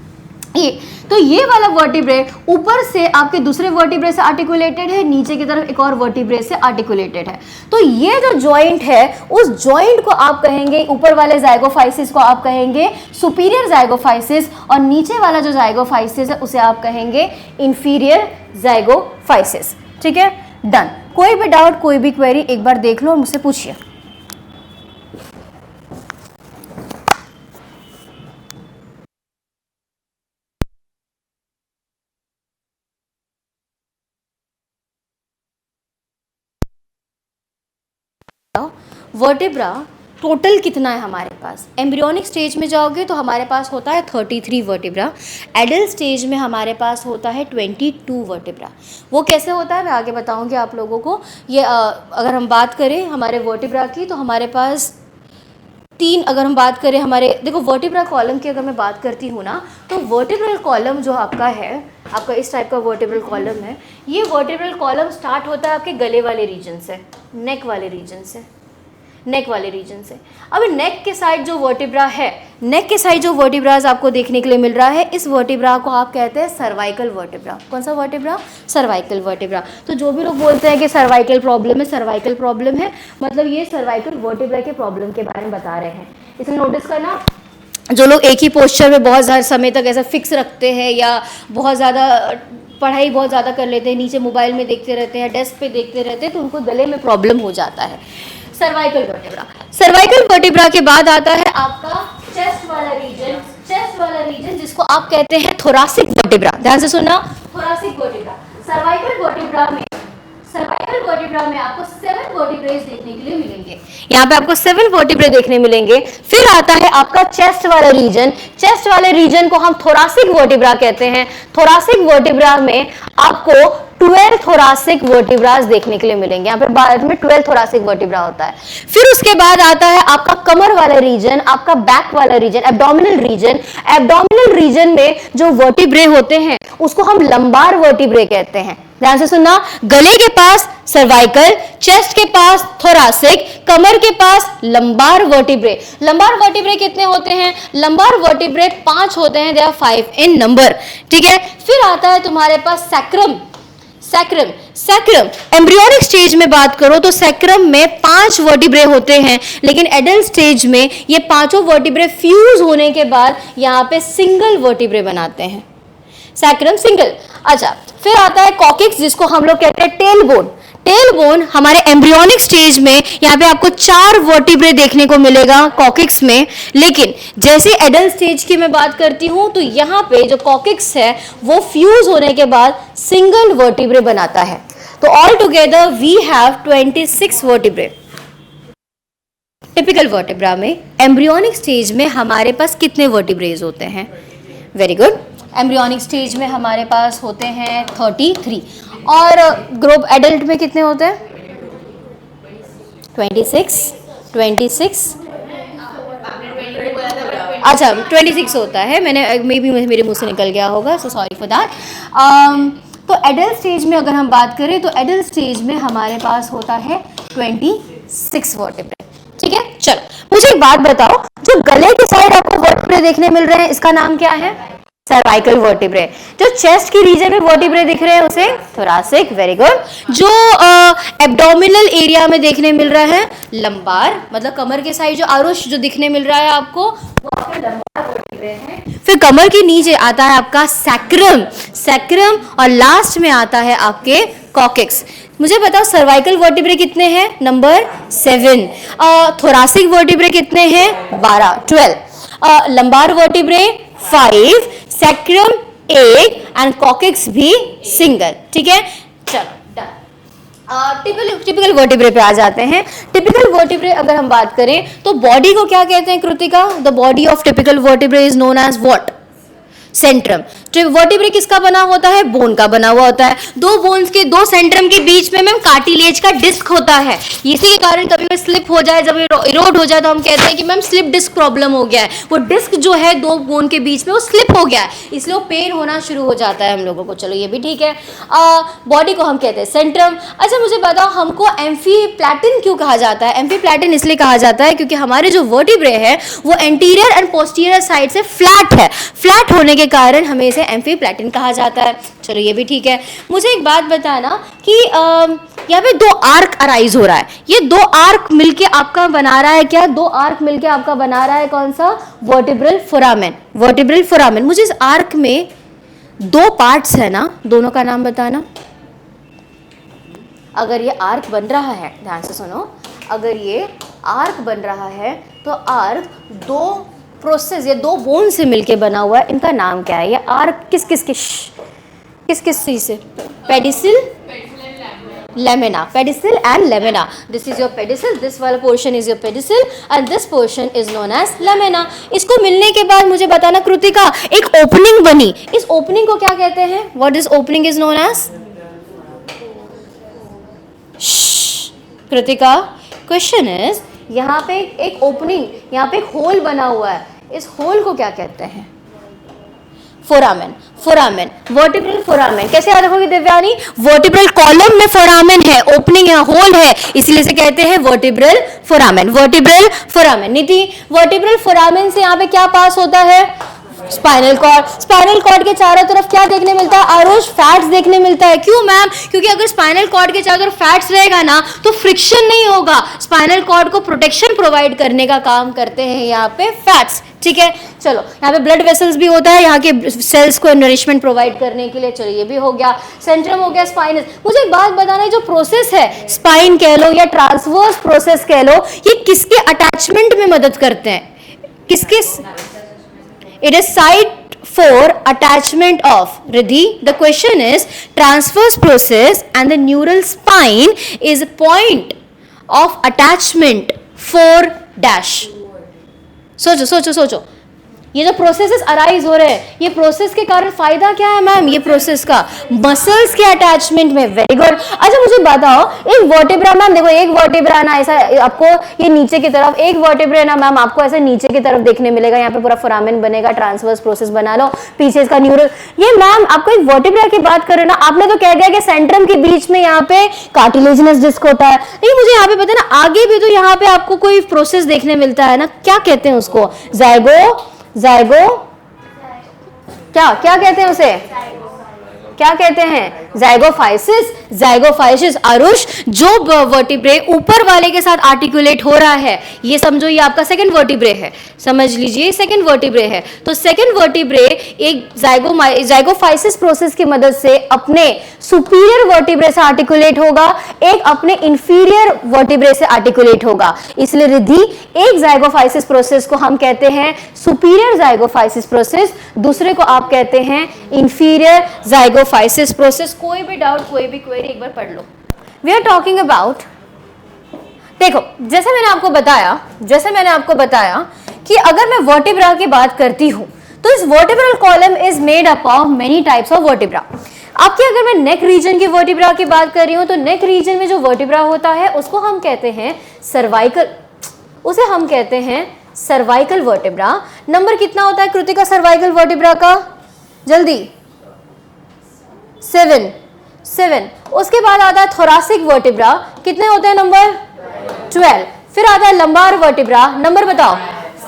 ये वाला वर्टिब्रे ऊपर से आपके दूसरे वर्टिब्रे से आर्टिकुलेटेड है, नीचे की तरफ एक और वर्टिब्रे से आर्टिकुलेटेड है। तो ये जो जॉइंट है, उस जॉइंट को आप कहेंगे, ऊपर वाले ज़ाइगोफाइसिस को आप कहेंगे सुपीरियर ज़ाइगोफाइसिस, और नीचे वाला जो ज़ाइगोफाइसिस है उसे आप कहेंगे इंफीरियर ज़ाइगोफाइसिस। ठीक है, डन। कोई भी डाउट, कोई भी क्वेरी एक बार देख लो और मुझसे पूछिए। वर्टिब्रा टोटल कितना है हमारे पास? एम्ब्रियोनिक स्टेज में जाओगे तो हमारे पास होता है 33 वर्टिब्रा। एडल्ट स्टेज में हमारे पास होता है 22 वर्टिब्रा। वो कैसे होता है मैं आगे बताऊंगी आप लोगों को। ये अगर हम बात करें हमारे वर्टिब्रा की, तो हमारे पास तीन, अगर हम बात करें हमारे, देखो वर्टिब्रा कॉलम की अगर मैं बात करती हूँ ना, तो वर्टिब्रल कॉलम जो आपका है, आपका इस टाइप का वर्टिब्रल कॉलम है। ये वर्टिब्रल कॉलम स्टार्ट होता है आपके गले वाले रीजन से, नेक वाले रीजन से, नेक वाले रीजन से। अब नेक के साइड जो वर्टिब्रा है, नेक के साइड जो वर्टिब्राज आपको देखने के लिए मिल रहा है, इस वर्टिब्रा को आप कहते हैं सर्वाइकल वर्टिब्रा। कौन सा वर्टिब्रा? Cervical vertebra. तो जो भी लोग बोलते हैं कि सर्वाइकल प्रॉब्लम है, सर्वाइकल प्रॉब्लम है, मतलब ये सर्वाइकल वर्टिब्रा के प्रॉब्लम के बारे में बता रहे हैं। इसमें नोटिस करना, जो लोग एक ही पोस्चर में बहुत ज़्यादा समय तक ऐसा फिक्स रखते हैं, या बहुत ज़्यादा पढ़ाई बहुत ज़्यादा कर लेते हैं, नीचे मोबाइल में देखते रहते हैं, डेस्क पे देखते रहते हैं, तो उनको गले में प्रॉब्लम हो जाता है। Cervical vertebra. सर्वाइकल वर्टिब्रा के बाद आता है आपका चेस्ट वाला रीजन, चेस्ट वाला रीजन जिसको आप कहते हैं थोरासिक वर्टिब्रा। ध्यान से सुनना, थोरासिक वर्टिब्रा। सर्वाइकल वर्टिब्रा में, सर्वाइकल वर्टिब्रा में आपको 7 वर्टिब्रेज देखने के लिए मिलेंगे। यहाँ पे आपको 7 वर्टिब्रे देखने मिलेंगे। फिर आता है आपका चेस्ट वाला रीजन। चेस्ट वाले रीजन को हम थोरासिक वर्टिब्रा कहते हैं। थोरासिक वर्टिब्रा में आपको 12 थोरासिक वर्टिब्रास देखने के लिए मिलेंगे। यहाँ पे भारत में 12 थोरासिक वर्टिब्रा होता है। फिर उसके बाद आता है आपका कमर वाला रीजन, आपका बैक वाला region, abdominal region. Abdominal region में जो वर्टिब्रे होते हैं उसको हम लंबार वर्टिब्रे कहते हैं। ध्यान से सुनना, गले के पास सर्वाइकल, चेस्ट के पास थोरासिक, कमर के पास लंबार वर्टिब्रे। लंबार वर्टिब्रे कितने होते हैं? लंबार वर्टिब्रे 5 होते हैं, दे आर 5 इन नंबर। ठीक है, फिर आता है तुम्हारे पास sacrum. Sacrum, sacrum embryonic stage में बात करो तो सैक्रम में 5 वर्टिब्रे होते हैं, लेकिन एडल्ट स्टेज में ये पांचों वर्टिब्रे फ्यूज होने के बाद यहाँ पे सिंगल वर्टिब्रे बनाते हैं। Sacrum single. अच्छा, फिर आता है कॉकिक्स, जिसको हम लोग कहते हैं टेल बोन। टेल बोन हमारे एम्ब्रियोनिक स्टेज में यहाँ पे आपको 4 वर्टिब्रे देखने को मिलेगा कॉकिक्स में, लेकिन जैसे एडल्ट स्टेज की मैं बात करती हूँ तो यहाँ पे जो कॉकिक्स है वो फ्यूज होने के बाद सिंगल वर्टिब्रे बनाता है। तो all together we have 26 vertebrae. Typical vertebra में एम्ब्रियोनिक स्टेज में हमारे पास कितने वर्टिब्रेज होते हैं? Very good. एम्ब्रियोनिक स्टेज में हमारे पास होते हैं 33, और ग्रुप एडल्ट में कितने होते हैं? 26। अच्छा, 26 होता है, मैंने मे बी मेरे मुंह से निकल गया होगा, सो सॉरी फॉर दैट। तो एडल्ट स्टेज में अगर हम बात करें तो एडल्ट स्टेज में हमारे पास होता है 26 वर्टिब्रे। ठीक है, चलो मुझे एक बात बताओ, जो गले के साइड आपको वर्टिब्रे देखने मिल रहे हैं इसका नाम क्या है? Cervical vertebrae. जो चेस्ट की रीजन में वर्टिब्रे दिख रहे हैं उसे थोरासिक। Very good. जो एब्डोमिनल एरिया में देखने मिल रहा है लंबार, मतलब कमर के साइड जो आरुष जो दिखने मिल रहा है आपको, वो आपके लंबार वर्टिब्रे हैं। फिर कमर के नीचे आता है आपका सैक्रम, सैक्रम, और लास्ट में आता है आपके कॉकिक्स। मुझे बताओ सर्वाइकल वर्टिब्रे कितने हैं? नंबर 7। थोरासिक वर्टिब्रे कितने हैं? 12, 12। Lumbar vertebrae 5, sacrum 8 and coccyx भी सिंगल। ठीक है, चलो डन। टिपिकल वर्टिब्रे पे आ जाते हैं। टिपिकल वर्टिब्रे अगर हम बात करें तो बॉडी को क्या कहते हैं Kritika? The body of typical vertebrae is known as what? Centrum. Vertebrae किसका बना होता है? बोन का बना हुआ होता है। दो बोन्स के, दो सेंट्रम के बीच में मैम कार्टिलेज का डिस्क होता है। इसी के कारण कभी भी स्लिप हो जाए, जब इरोड हो जाए तो हम कहते हैं कि मैम स्लिप डिस्क प्रॉब्लम हो गया है। वो डिस्क जो है दो बोन के बीच में वो स्लिप हो गया है, इसलिए वो पेन होना शुरू हो जाता है हम लोगों को। चलो ये भी ठीक है। बॉडी को हम कहते हैं सेंट्रम। अच्छा मुझे बताओ हमको एम्फीप्लैटिन क्यों कहा जाता है? एम्फीप्लैटिन इसलिए कहा जाता है क्योंकि हमारे जो वर्टिब्रे है वो एंटीरियर एंड पोस्टीरियर साइड से फ्लैट है। फ्लैट होने के कारण हमें इसे एम्फीप्लैटिन कहा जाता है। चलो ये भी ठीक है। मुझे एक बात बताना कि यहाँ पे दो आर्क अराइज हो रहा है। ये दो आर्क मिलके आपका बना रहा है क्या? दो आर्क मिलके आपका बना रहा है कौन सा? Vertebral foramen. Vertebral foramen. मुझे इस आर्क में दो पार्ट्स है ना, दोनों का नाम बताना। अगर ये आर्क बन रहा है, ध्यान से सुनो, अगर ये आर्क बन रहा है तो आर्क दो प्रोसेस या दो बोन से मिलके बना हुआ है, इनका नाम क्या है? ये आर्क किस किस चीज से? Pedicle, lamina. Pedicle and lamina. This is your pedicle, this वाला portion is your pedicle and this portion is known as lamina. इसको मिलने के बाद मुझे बताना कृतिका, एक ओपनिंग बनी, इस ओपनिंग को क्या कहते हैं? What this opening is known as? Kritika, question is, यहाँ पे एक ओपनिंग, यहाँ पे एक होल बना हुआ है, इस होल को क्या कहते हैं? फोरामेन। Foramen, vertebral foramen. कैसे याद रखोगे दिव्यानी? वर्टिब्रल कॉलम में फोरामेन है, ओपनिंग है, होल है, इसीलिए से कहते हैं वर्टिब्रल फोरामेन। Vertebral foramen. नीति, वर्टिब्रल फोरामेन से यहाँ पे क्या पास होता है? Spinal cord. स्पाइनल कॉर्ड के चारों तरफ क्या देखने मिलता है आरुष? फैट्स देखने मिलता है। क्यों मैम? क्योंकि अगर स्पाइनल कॉर्ड के चारों तरफ फैट्स रहेगा ना तो फ्रिक्शन नहीं होगा। स्पाइनल कॉर्ड को प्रोटेक्शन प्रोवाइड करने का काम करते हैं यहाँ पे फैट्स। ठीक है, चलो यहाँ पे ब्लड वेसल्स भी होता है यहाँ के सेल्स को नरिशमेंट प्रोवाइड करने के लिए। चलो ये भी हो गया। सेंट्रम हो गया, स्पाइनस। मुझे एक बात बताना है, जो प्रोसेस है, स्पाइन कह लो या ट्रांसवर्स प्रोसेस कह लो, ये किसके अटैचमेंट में मदद करते हैं? किसके? It is site for attachment of Riddhi. The question is transverse process and the neural spine is a point of attachment for dash. सोचो ये जो प्रोसेसेस अराइज हो रहे हैं, ये प्रोसेस के कारण फायदा क्या है मैम? ये प्रोसेस का मसल्स के अटैचमेंट में। Very good. अच्छा मुझे बताओ, एक वर्टिब्रा मैम, देखो एक वर्टिब्रा ना ऐसा आपको ये नीचे की तरफ, एक वर्टिब्रा ना मैम आपको ऐसे नीचे की तरफ देखने मिलेगा। यहाँ पे पूरा फोरामेन बनेगा, ट्रांसवर्स प्रोसेस बना लो, पीछे इसका न्यूरल। ये मैम आपको एक वर्टिब्रा की बात करें ना, आपने तो कह दिया कि सेंट्रम के बीच में यहाँ पे कार्टिलेजिनस डिस्क होता है, लेकिन मुझे यहाँ पे पता है ना, आगे भी तो यहाँ पे आपको कोई प्रोसेस देखने मिलता है ना, क्या कहते हैं उसको? जाइगो क्या कहते हैं उसे? क्या कहते हैं? जाइगोफाइसिस। जाइगोफाइसिस। आरुष, जो वर्टिब्रे ऊपर वाले के साथ आर्टिकुलेट हो रहा है, ये समझो ये आपका सेकंड वर्टिब्रे है, समझ लीजिए सेकंड वर्टिब्रे है। तो सेकंड वर्टिब्रे एक जाइगोफाइसिस प्रोसेस की मदद से अपने सुपीरियर वर्टिब्रे से आर्टिकुलेट होगा, एक अपने इंफीरियर वर्टिब्रे से आर्टिकुलेट होगा। इसलिए रिद्धि, एक जाइगोफाइसिस प्रोसेस को हम कहते हैं सुपीरियर जाइगोफाइसिस प्रोसेस, दूसरे को आप कहते हैं इंफीरियर जाइगोफाइसिस प्रोसेस। कोई भी डाउट, कोई भी क्वेरी एक बार पढ़ लो। वी आर टॉकिंग अबाउट, देखो जैसे मैंने आपको बताया कि अगर मैं वर्टिब्रा की बात करती हूं तो इस vertebral column is made up of many types of vertebra. आपके अगर मैं नेक रीजन की वर्टिब्रा की बात कर रही हूं तो नेक रीजन में जो वर्टिब्रा होता है उसको हम कहते हैं सर्वाइकल, उसे हम कहते हैं सर्वाइकल वर्टिब्रा। नंबर कितना होता है कृतिका सर्वाइकल वर्टिब्रा का? जल्दी, 7। उसके बाद आता है थोरासिक वर्टिब्रा, कितने होते हैं नंबर? 12। फिर आता है लंबार वर्टिब्रा, नंबर बताओ?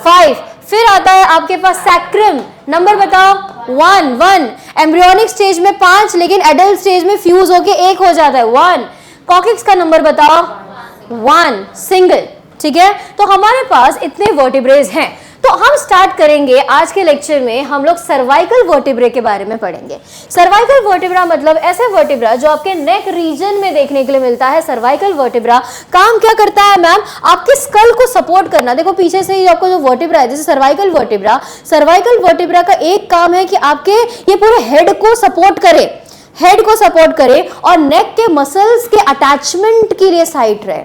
5। फिर आता है आपके पास सैक्रम, नंबर बताओ? 1। एम्ब्रियोनिक स्टेज में 5, लेकिन एडल्ट स्टेज में फ्यूज होके 1 हो जाता है, 1। कॉकेक्स का नंबर बताओ? 1, सिंगल। ठीक है, तो हमारे पास इतने वर्टिब्रेज हैं। तो हम स्टार्ट करेंगे आज के लेक्चर में, हम लोग सर्वाइकल वर्टिब्रे के बारे में पढ़ेंगे। सर्वाइकल वर्टिब्रा मतलब ऐसे वर्टिब्रा जो आपके नेक रीजन में देखने के लिए मिलता है। सर्वाइकल वर्टिब्रा काम क्या करता है मैम, आपके स्कल को सपोर्ट करना। देखो पीछे से ही आपको जो वर्टिब्रा है, जैसे सर्वाइकल वर्टिब्रा का एक काम है कि आपके ये पूरे हेड को सपोर्ट करे और नेक के मसल्स के अटैचमेंट के लिए साइट रहे।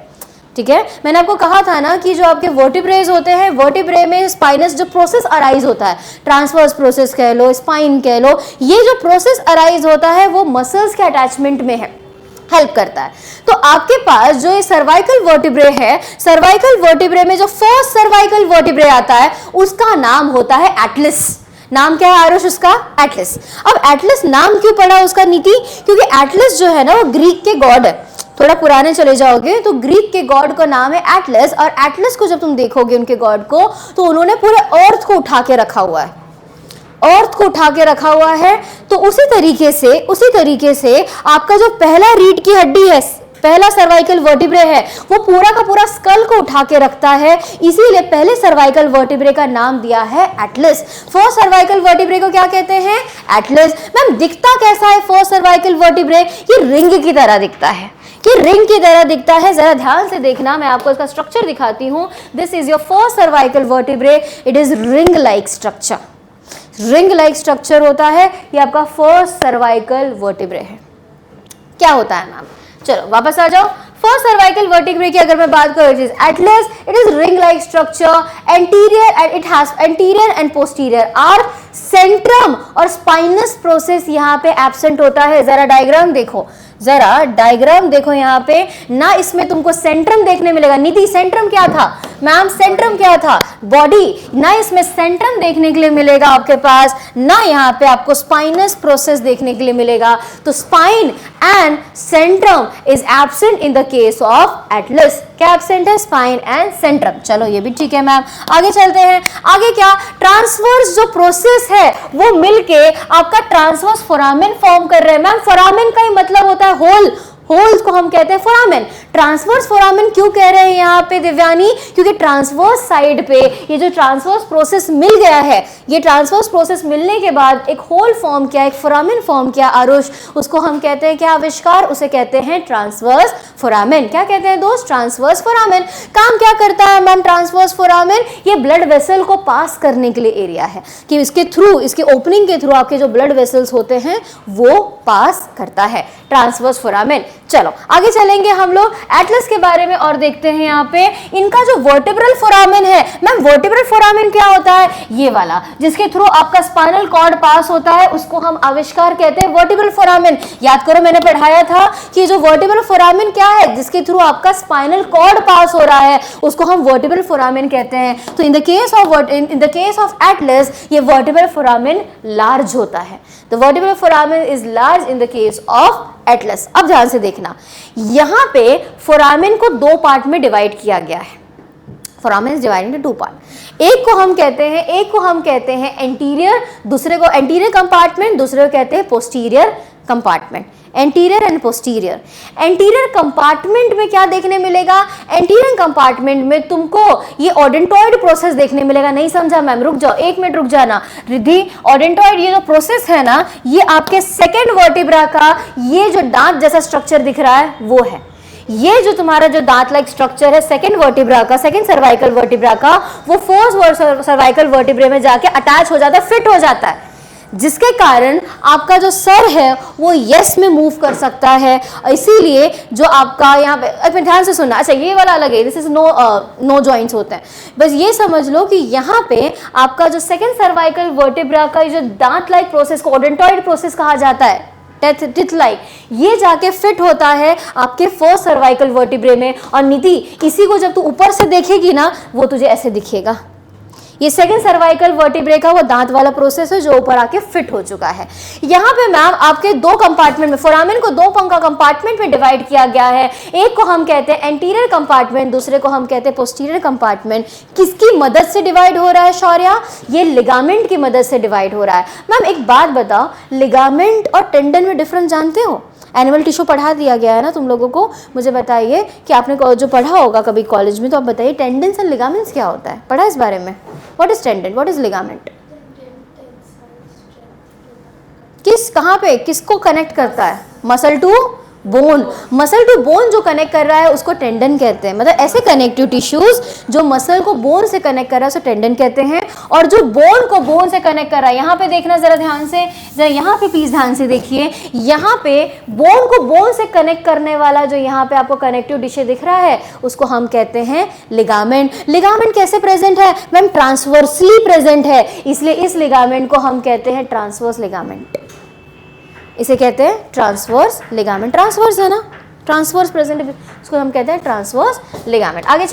ठीक है, मैंने आपको कहा था ना कि जो आपके वर्टिब्रेज होते हैं, वर्टिब्रे में स्पाइनस जो प्रोसेस अराइज होता है, ट्रांसवर्स प्रोसेस कह लो, स्पाइन कह लो, ये जो प्रोसेस अराइज होता है वो मसल्स के अटैचमेंट में है, हेल्प करता है। तो आपके पास जो ये सर्वाइकल वर्टिब्रे है, सर्वाइकल वर्टिब्रे में जो फर्स्ट सर्वाइकल वर्टिब्रे आता है उसका नाम होता है एटलस। नाम क्या है आरुष उसका? एटलस। अब एटलस नाम क्यों पड़ा उसका नीति? क्योंकि एटलस जो है ना वो ग्रीक के गॉड है। थोड़ा पुराने चले जाओगे तो ग्रीक के गॉड का नाम है एटलस, और एटलस को जब तुम देखोगे उनके गॉड को, तो उन्होंने पूरे अर्थ को उठा के रखा हुआ है, अर्थ को उठा के रखा हुआ है। तो उसी तरीके से आपका जो पहला रीढ़ की हड्डी है, पहला सर्वाइकल वर्टिब्रे है, वो पूरा का पूरा स्कल को उठा के रखता है, इसीलिए पहले सर्वाइकल वर्टिब्रे का नाम दिया है एटलस। फर्स्ट सर्वाइकल वर्टिब्रे को क्या कहते हैं? एटलस। मैम दिखता कैसा है फर्स्ट सर्वाइकल वर्टिब्रे? ये रिंग की तरह दिखता है, जरा ध्यान से देखना, मैं आपको इसका स्ट्रक्चर दिखाती हूं। This is your first cervical vertebrae, it is ring like structure होता है। ये आपका फर्स्ट सर्वाइकल वर्टिब्रे है। क्या होता है मैम? चलो वापस आ जाओ। फर्स्ट सर्वाइकल वर्टिब्रे की अगर मैं बात करूं, it is atlas, it is ring like structure, anterior and it has anterior and posterior are centrum, और स्पाइनस प्रोसेस यहाँ पे एब्सेंट होता है। जरा डायग्राम देखो यहाँ पे ना, इसमें तुमको सेंट्रम देखने मिलेगा। निधि सेंट्रम क्या था मैम? सेंट्रम क्या था? बॉडी। ना इसमें सेंट्रम देखने के लिए मिलेगा आपके पास, ना यहाँ पे आपको स्पाइनस प्रोसेस देखने के लिए मिलेगा। तो spine and Centrum is absent in the case of Atlas. क्या एब्सेंट है? Spine and Centrum. चलो ये भी ठीक है मैम, आगे चलते हैं। आगे क्या? ट्रांसवर्स जो प्रोसेस है वो मिलके आपका ट्रांसवर्स फोरामेन फॉर्म कर रहे हैं। मैम फोरामेन का ही मतलब होता है होल्स को हम कहते हैं फोरामेन। ट्रांसवर्स फोरामेन क्यों कह रहे हैं यहाँ पे दिव्यानी? क्योंकि ट्रांसवर्स साइड पे ये जो ट्रांसवर्स प्रोसेस मिल गया है, ये ट्रांसवर्स प्रोसेस मिलने के बाद एक होल फॉर्म किया, एक फोरामेन फॉर्म किया आरुष, उसको हम कहते हैं क्या आविष्कार? उसे कहते हैं ट्रांसवर्स फोरामेन। क्या कहते हैं दोस्त? Transverse foramen. काम क्या करता है मैम ट्रांसवर्स फोरामेन? ये ब्लड वेसल को पास करने के लिए एरिया है, कि इसके थ्रू, इसके ओपनिंग के थ्रू आपके जो ब्लड वेसल्स होते हैं वो पास करता है ट्रांसवर्स फोरामेन। चलो आगे चलेंगे हम लोग, एटलस के बारे में और देखते हैं। यहाँ पे इनका जो वर्टिब्रल फोरामेन है, मैम वर्टिब्रल फोरामेन क्या होता है? ये वाला जिसके थ्रू आपका स्पाइनल कॉर्ड पास होता है, उसको हम आविष्कार कहते हैं वर्टिब्रल फोरामेन। याद करो मैंने पढ़ाया था कि जो वर्टिब्रल फोरामेन क्या है, जिसके थ्रू आपका स्पाइनल कॉर्ड पास हो रहा है, उसको हम वर्टिब्रल फोरामेन कहते हैं। तो in the case of Atlas ये वर्टिब्रल फोरामेन लार्ज होता है। The vertebral foramen is large in the case of Atlas. अब ध्यान से देखना, यहां पे फोरामेन को दो पार्ट में डिवाइड किया गया है। Foramen is divided into two part. एक को हम कहते हैं एंटीरियर, दूसरे को एंटीरियर कंपार्टमेंट, दूसरे को कहते हैं posterior compartment. Anterior and posterior. Anterior compartment में क्या देखने मिलेगा? एंटीरियर कंपार्टमेंट में तुमको ये ऑडेंटॉइड प्रोसेस देखने मिलेगा। नहीं समझा मैम? रुक जाओ, एक मिनट रुक जाना रिद्धि। ऑडेंटॉइड ये जो प्रोसेस है ना, ये आपके सेकेंड वर्टिब्रा का ये जो दांत जैसा स्ट्रक्चर दिख रहा है वो है। ये जो तुम्हारा जो दांत लाइक स्ट्रक्चर है सेकेंड वर्टिब्रा का, सेकेंड सर्वाइकल वर्टिब्रा का, वो फोर्थ सर्वाइकल वर्टिब्रे में जाके अटैच हो जाता है, फिट हो जाता है, जिसके कारण आपका जो सर है वो यस में मूव कर सकता है। इसीलिए जो आपका यहाँ पे ध्यान से सुनना, अच्छा ये वाला अलग है, दिस इज नो जॉइंट्स होते हैं। बस ये समझ लो कि यहाँ पे आपका जो सेकेंड सर्वाइकल वर्टिब्रा का जो दांत लाइक प्रोसेस को ऑडेंटॉइड प्रोसेस कहा जाता है, टिथ लाइक, ये जाके फिट होता है आपके फर्स्ट सर्वाइकल वर्टिब्रे में। और निधि इसी को जब तू ऊपर से देखेगी ना, वो तुझे ऐसे दिखेगा। ये सेकंड सर्वाइकल वर्टिब्रे का वो दांत वाला प्रोसेस है जो ऊपर आके फिट हो चुका है। यहाँ पे मैम आपके दो कंपार्टमेंट में, फोरामेन को दो कंपार्टमेंट में डिवाइड किया गया है। एक को हम कहते हैं एंटीरियर कंपार्टमेंट, दूसरे को हम कहते हैं पोस्टीरियर कंपार्टमेंट। किसकी मदद से डिवाइड हो रहा है शौर्या? ये लिगामेंट की मदद से डिवाइड हो रहा है। मैम एक बात बताओ, लिगामेंट और टेंडन में डिफरेंस जानते हो? एनिमल टिश्यू पढ़ा दिया गया है ना तुम लोगों को। मुझे बताइए कि आपने जो पढ़ा होगा कभी कॉलेज में, तो आप बताइए टेंडन्स एंड लिगामेंट्स क्या होता है? पढ़ा इस बारे में? What is tendon, what is ligament? कहाँ पे किसको कनेक्ट करता है? Muscle to bone, muscle to bone जो कनेक्ट कर रहा है उसको टेंडन कहते हैं। मतलब ऐसे कनेक्टिव टिश्यूज जो मसल को बोन से कनेक्ट कर रहा है उसे टेंडन कहते हैं। और जो बोन को बोन से कनेक्ट कर रहा है, यहाँ पे देखना जरा ध्यान से, जरा यहाँ पे प्लीज ध्यान से देखिए, यहाँ पे बोन को बोन से कनेक्ट करने वाला जो यहाँ पे आपको कनेक्टिव टिश्यू दिख रहा है उसको हम कहते हैं लिगामेंट। लिगामेंट कैसे प्रेजेंट है मैम? ट्रांसवर्सली प्रेजेंट है, इसलिए इस लिगामेंट को हम कहते हैं ट्रांसवर्स लिगामेंट। इसे कहते हैं ट्रांसवर्स लिगामेंट। ट्रांसवर्स है ना, ट्रांसवर्स प्रेजेंट, इसको हम कहते हैं ट्रांसवर्स लिगामेंट। आगे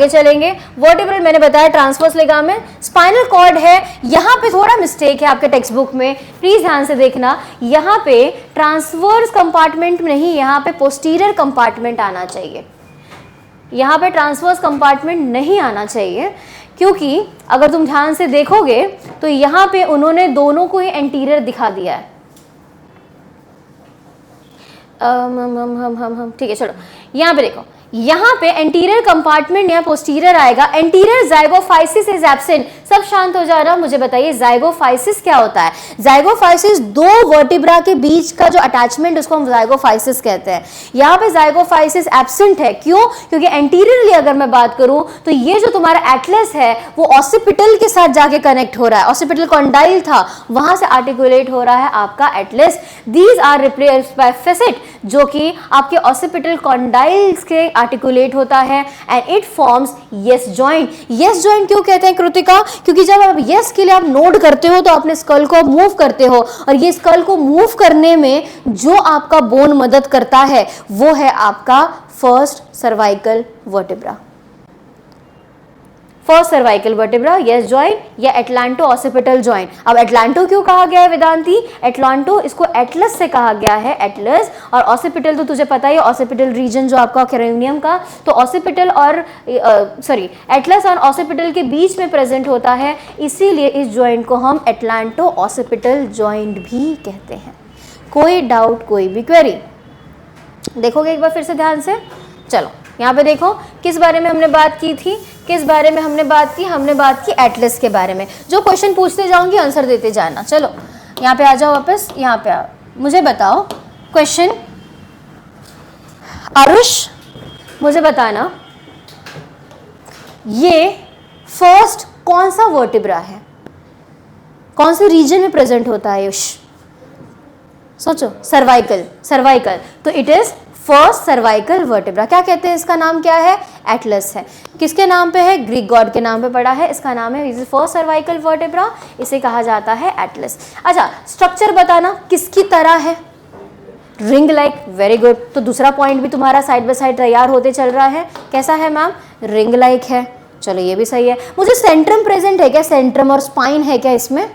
चलेंगे वर्टिब्रल मैंने बताया ट्रांसवर्स लिगामेंट। स्पाइनल कॉर्ड है, यहाँ पे थोड़ा मिस्टेक है आपके टेक्स्ट बुक में, प्लीज ध्यान से देखना। यहाँ पे ट्रांसवर्स कंपार्टमेंट नहीं, यहाँ पे पोस्टीरियर कंपार्टमेंट आना चाहिए। यहाँ पे ट्रांसवर्स कंपार्टमेंट नहीं आना चाहिए, क्योंकि अगर तुम ध्यान से देखोगे तो यहाँ पे उन्होंने दोनों को ही एंटीरियर दिखा दिया है। ठीक है, चलो यहाँ पे देखो, यहाँ पे एंटीरियर कंपार्टमेंट या पोस्टीरियर आएगा। Anterior zygapophysis is absent. सब शांत हो जा रहा, मुझे बताइए जाइगोफाइसिस क्या होता है? जाइगोफाइसिस दो वर्टिब्रा के बीच का जो अटैचमेंट उसको हम जाइगोफाइसिस कहते हैं। यहाँ पे जाइगोफाइसिस एब्सेंट है, क्यों? क्योंकि एंटीरियरली अगर मैं बात करूं तो ये जो तुम्हारा एटलस है वो ऑसिपिटल के साथ जाके कनेक्ट हो रहा है। ऑसिपिटल कॉन्डाइल था, वहां से आर्टिकुलेट हो रहा है आपका atlas. These are replaced by facet, जो कि आपके ऑसिपिटल कॉन्डाइल्स के आर्टिकुलेट होता है and it forms yes joint. Yes joint क्यों कहते हैं कृतिका? क्योंकि जब आप यस के लिए आप नोड करते हो तो अपने स्कल को मूव करते हो, और ये स्कल को मूव करने में जो आपका बोन मदद करता है वो है आपका first cervical vertebra. First cervical vertebra, yes joint या एटलांटो ऑसिपिटल जॉइंट। अब एटलांटो क्यों कहा गया है वेदांती? एटलांटो इसको एटलस से कहा गया है, एटलस। और ऑसिपिटल तो तुझे पता ही है, ऑसिपिटल रीजन जो आपका कैरोनियम का, तो ऑसिपिटल और एटलस और ऑसिपिटल के बीच में प्रेजेंट होता है, इसीलिए इस जॉइंट को हम एटलांटो ऑसिपिटल जॉइंट भी कहते हैं। कोई डाउट, कोई भी क्वेरी? देखोगे एक बार फिर से ध्यान से। चलो यहाँ पे देखो किस बारे में हमने बात की थी, किस बारे में हमने बात की? हमने बात की एटलस के बारे में। जो क्वेश्चन पूछते जाऊंगी आंसर देते जाना। चलो यहाँ पे आ जाओ वापस, यहाँ पे आओ, मुझे बताओ क्वेश्चन। आरुष मुझे बताना, ये फर्स्ट कौन सा वर्टिब्रा है, कौन से रीजन में प्रेजेंट होता है? आयुष सोचो। सर्वाइकल, सर्वाइकल, तो it is first cervical vertebra. क्या कहते हैं? इसका नाम क्या है? एटलस है। किसके नाम पे है? ग्रीक गॉड के नाम पे पड़ा है। इसका नाम है फर्स्ट सर्वाइकल वर्टिब्रा, इसे कहा जाता है एटलस। अच्छा, स्ट्रक्चर बताना किसकी तरह है? Ring like. Very good. तो दूसरा पॉइंट भी तुम्हारा साइड बाय साइड तैयार होते चल रहा है। कैसा है मैम? रिंग लाइक है। चलो ये भी सही है। मुझे सेंट्रम प्रेजेंट है क्या? सेंट्रम और स्पाइन है क्या इसमें?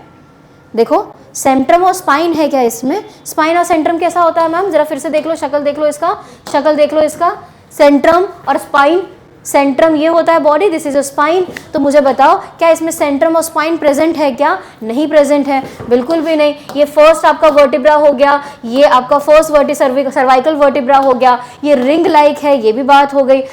देखो सेंट्रम और स्पाइन है क्या इसमें? स्पाइन और सेंट्रम कैसा होता है मैम? जरा फिर से देख लो, शक्ल देख लो इसका, शक्ल देख लो इसका। सेंट्रम और स्पाइन, सेंट्रम ये होता है body, this is a spine. तो मुझे बताओ क्या इसमें सेंट्रम और स्पाइन प्रेजेंट है क्या? नहीं प्रेजेंट है, बिल्कुल भी नहीं। ये फर्स्ट आपका वर्टिब्रा हो गया, ये आपका फर्स्ट सर्वाइकल वर्टिब्रा हो गया, ये रिंग लाइक है, ये भी बात हो गई।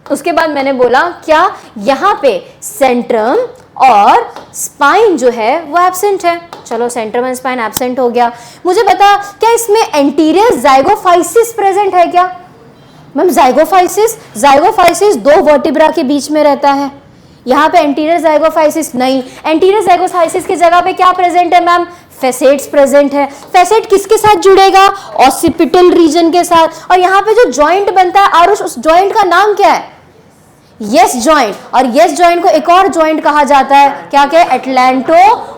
उसके बाद मैंने बोला क्या यहाँ पे सेंट्रम और स्पाइन जो है वो एब्सेंट है। चलो सेंट्रम एंड स्पाइन एब्सेंट हो गया। मुझे बता क्या इसमें एंटीरियर जाइगोफाइसिस प्रेजेंट है क्या? मैम जाइगोफाइसिस दो वर्टिब्रा के बीच में रहता है, यहाँ पे एंटीरियर जाइगोफाइसिस नहीं। एंटीरियर जाइगोफाइसिस की जगह पे क्या प्रेजेंट है मैम? फेसेट्स प्रेजेंट है। फेसेट किसके साथ जुड़ेगा? ऑसिपिटल रीजन के साथ। और यहाँ पे जो जॉइंट बनता है आरुष, उस जॉइंट का नाम क्या है? Yes joint. और यस जॉइंट को एक और जॉइंट कहा जाता है, क्या क्या? Atlanto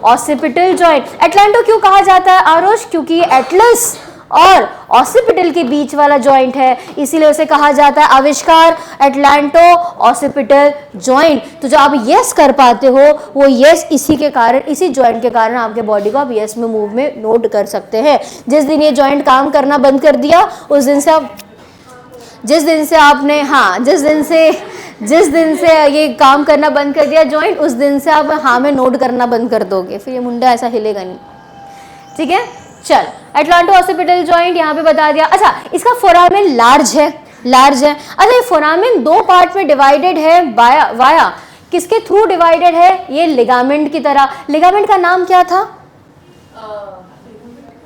occipital joint. एटलांटो क्यों कहा जाता है आरुष? क्योंकि एटलस और ऑसिपिटल के बीच वाला जॉइंट है, इसीलिए उसे कहा जाता है आविष्कार एटलांटो ऑसिपिटल जॉइंट। तो जो आप यस कर पाते हो वो यस इसी के कारण, इसी जॉइंट के कारण आपके बॉडी को आप यस में मूव में नोट कर सकते हैं। जिस दिन ये जॉइंट काम करना बंद कर दिया उस दिन से आप, जिस दिन से ये काम करना बंद कर दिया जॉइंट, उस दिन से आप हाँ में नोट करना बंद कर दोगे, फिर ये मुंडा ऐसा हिलेगा नहीं। ठीक है, चल एटलांटो ऑसिपिटल जॉइंट यहाँ पे बता दिया। अच्छा, इसका फोरामेन लार्ज है। अच्छा, ये फोरामेन दो पार्ट में डिवाइडेड है वाया किसके थ्रू डिवाइडेड है? ये लिगामेंट की तरह। लिगामेंट का नाम क्या था?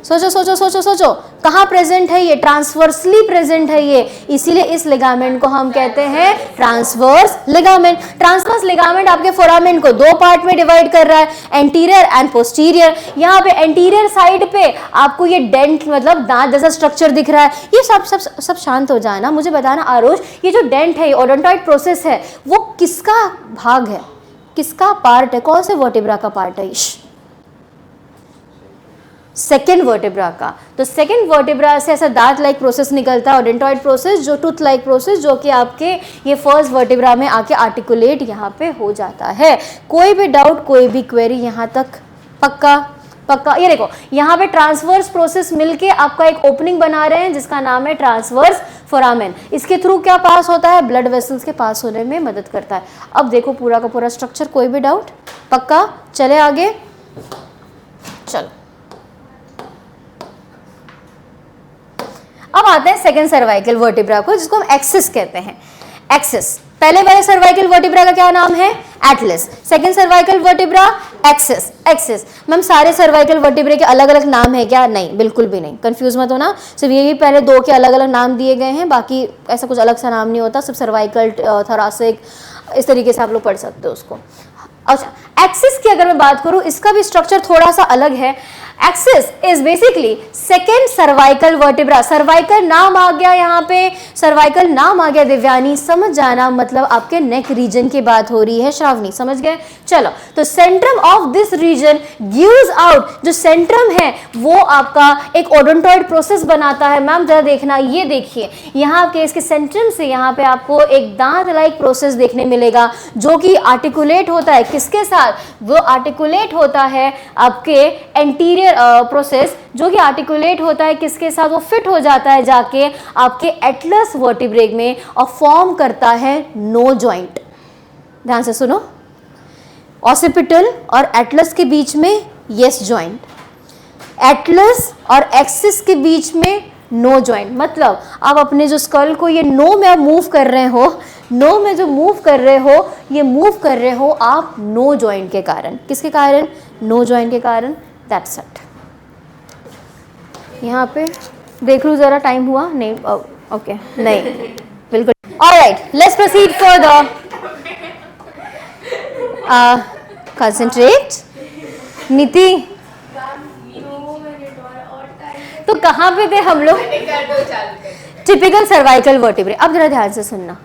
सोचो सोचो सोचो सोचो, कहाँ प्रेजेंट है ये? ट्रांसवर्सली प्रेजेंट है ये, इसीलिए इस लिगामेंट को हम कहते हैं ट्रांसवर्स लिगामेंट। ट्रांसवर्स लिगामेंट आपके फोरामेन को दो पार्ट में डिवाइड कर रहा है, एंटीरियर एंड पोस्टीरियर। यहाँ पे एंटीरियर साइड पे आपको ये डेंट मतलब दांत जैसा स्ट्रक्चर दिख रहा है। ये सब शांत हो जाना, मुझे बताना आरोज, ये जो डेंट है, ओडोंटॉइड प्रोसेस है, वो किसका भाग है, किसका पार्ट है, कौन से वर्टिब्रा का पार्ट है? सेकेंड वर्टिब्रा का। तो सेकेंड वर्टिब्रा से ऐसा दांत लाइक प्रोसेस निकलता है, ओडेंटॉइड प्रोसेस, जो टूथ लाइक प्रोसेस, जो कि आपके ये फर्स्ट वर्टिब्रा में आके आर्टिकुलेट यहाँ पे हो जाता है। कोई भी डाउट, कोई भी क्वेरी यहाँ तक? पक्का? पक्का। ये देखो यहाँ पे ट्रांसवर्स प्रोसेस मिलके आपका एक ओपनिंग बना रहे हैं जिसका नाम है ट्रांसवर्स फोरामेन। इसके थ्रू क्या पास होता है? ब्लड वेसल्स के पास होने में मदद करता है। अब देखो पूरा का पूरा स्ट्रक्चर, कोई भी डाउट? पक्का? चले आगे, चलो। अब आते हैं सेकंड सर्वाइकल वर्टिब्रा को, जिसको हम एक्सिस कहते हैं। एक्सिस, पहले वाले सर्वाइकल वर्टिब्रा का क्या नाम है? Atlas. Second cervical vertebra axis. Axis ma'am सारे सर्वाइकल वर्टिब्रे के अलग अलग नाम है क्या? नहीं, बिल्कुल भी नहीं, कंफ्यूज मत होना। सिर्फ यही पहले दो के अलग अलग नाम दिए गए हैं, बाकी ऐसा कुछ अलग सा नाम नहीं होता। सिर्फ सर्वाइकल, थोरासिक, इस तरीके से आप लोग पढ़ सकते हो उसको। अच्छा, एक्सिस की अगर मैं बात करूं, इसका भी स्ट्रक्चर थोड़ा सा अलग है। Axis is basically second cervical vertebra. Cervical नाम आ गया, यहाँ पे सर्वाइकल नाम आ गया दिव्यानी, समझ जाना, मतलब आपके नेक रीजन की बात हो रही है। श्रावणी समझ गए? चलो, तो centrum of this region gives out, जो सेंट्रम है वो आपका एक ओडोंटॉइड प्रोसेस बनाता है। मैम जरा देखना, ये देखिए यहाँ के इसके सेंट्रम से यहाँ पे आपको एक दांत लाइक प्रोसेस देखने मिलेगा, जो कि आर्टिकुलेट होता है किसके साथ? वो आर्टिकुलेट होता है आपके एंटीरियर प्रोसेस, जो कि आर्टिकुलेट होता है किसके साथ? वो फिट हो जाता है जाके आपके एटलस वर्टिब्रे में और फॉर्म करता है नो जॉइंट। ध्यान से सुनो, ऑसिपिटल और एटलस के बीच में यस जॉइंट, एटलस और एक्सिस के बीच में नो जॉइंट। मतलब आप अपने जो स्कल को ये नो में आप मूव कर रहे हो, नो में जो मूव कर रहे हो, ये मूव कर रहे हो आप नो जॉइंट के कारण। किसके कारण? नो जॉइंट के कारण। That's it. यहाँ पे देख लूँ जरा, टाइम हुआ? नहीं, ओके, नहीं, बिल्कुल। Alright, let's proceed further. Concentrate. नीति, तो कहाँ पे थे हम लोग? Typical cervical vertebrae. अब जरा ध्यान से सुनना,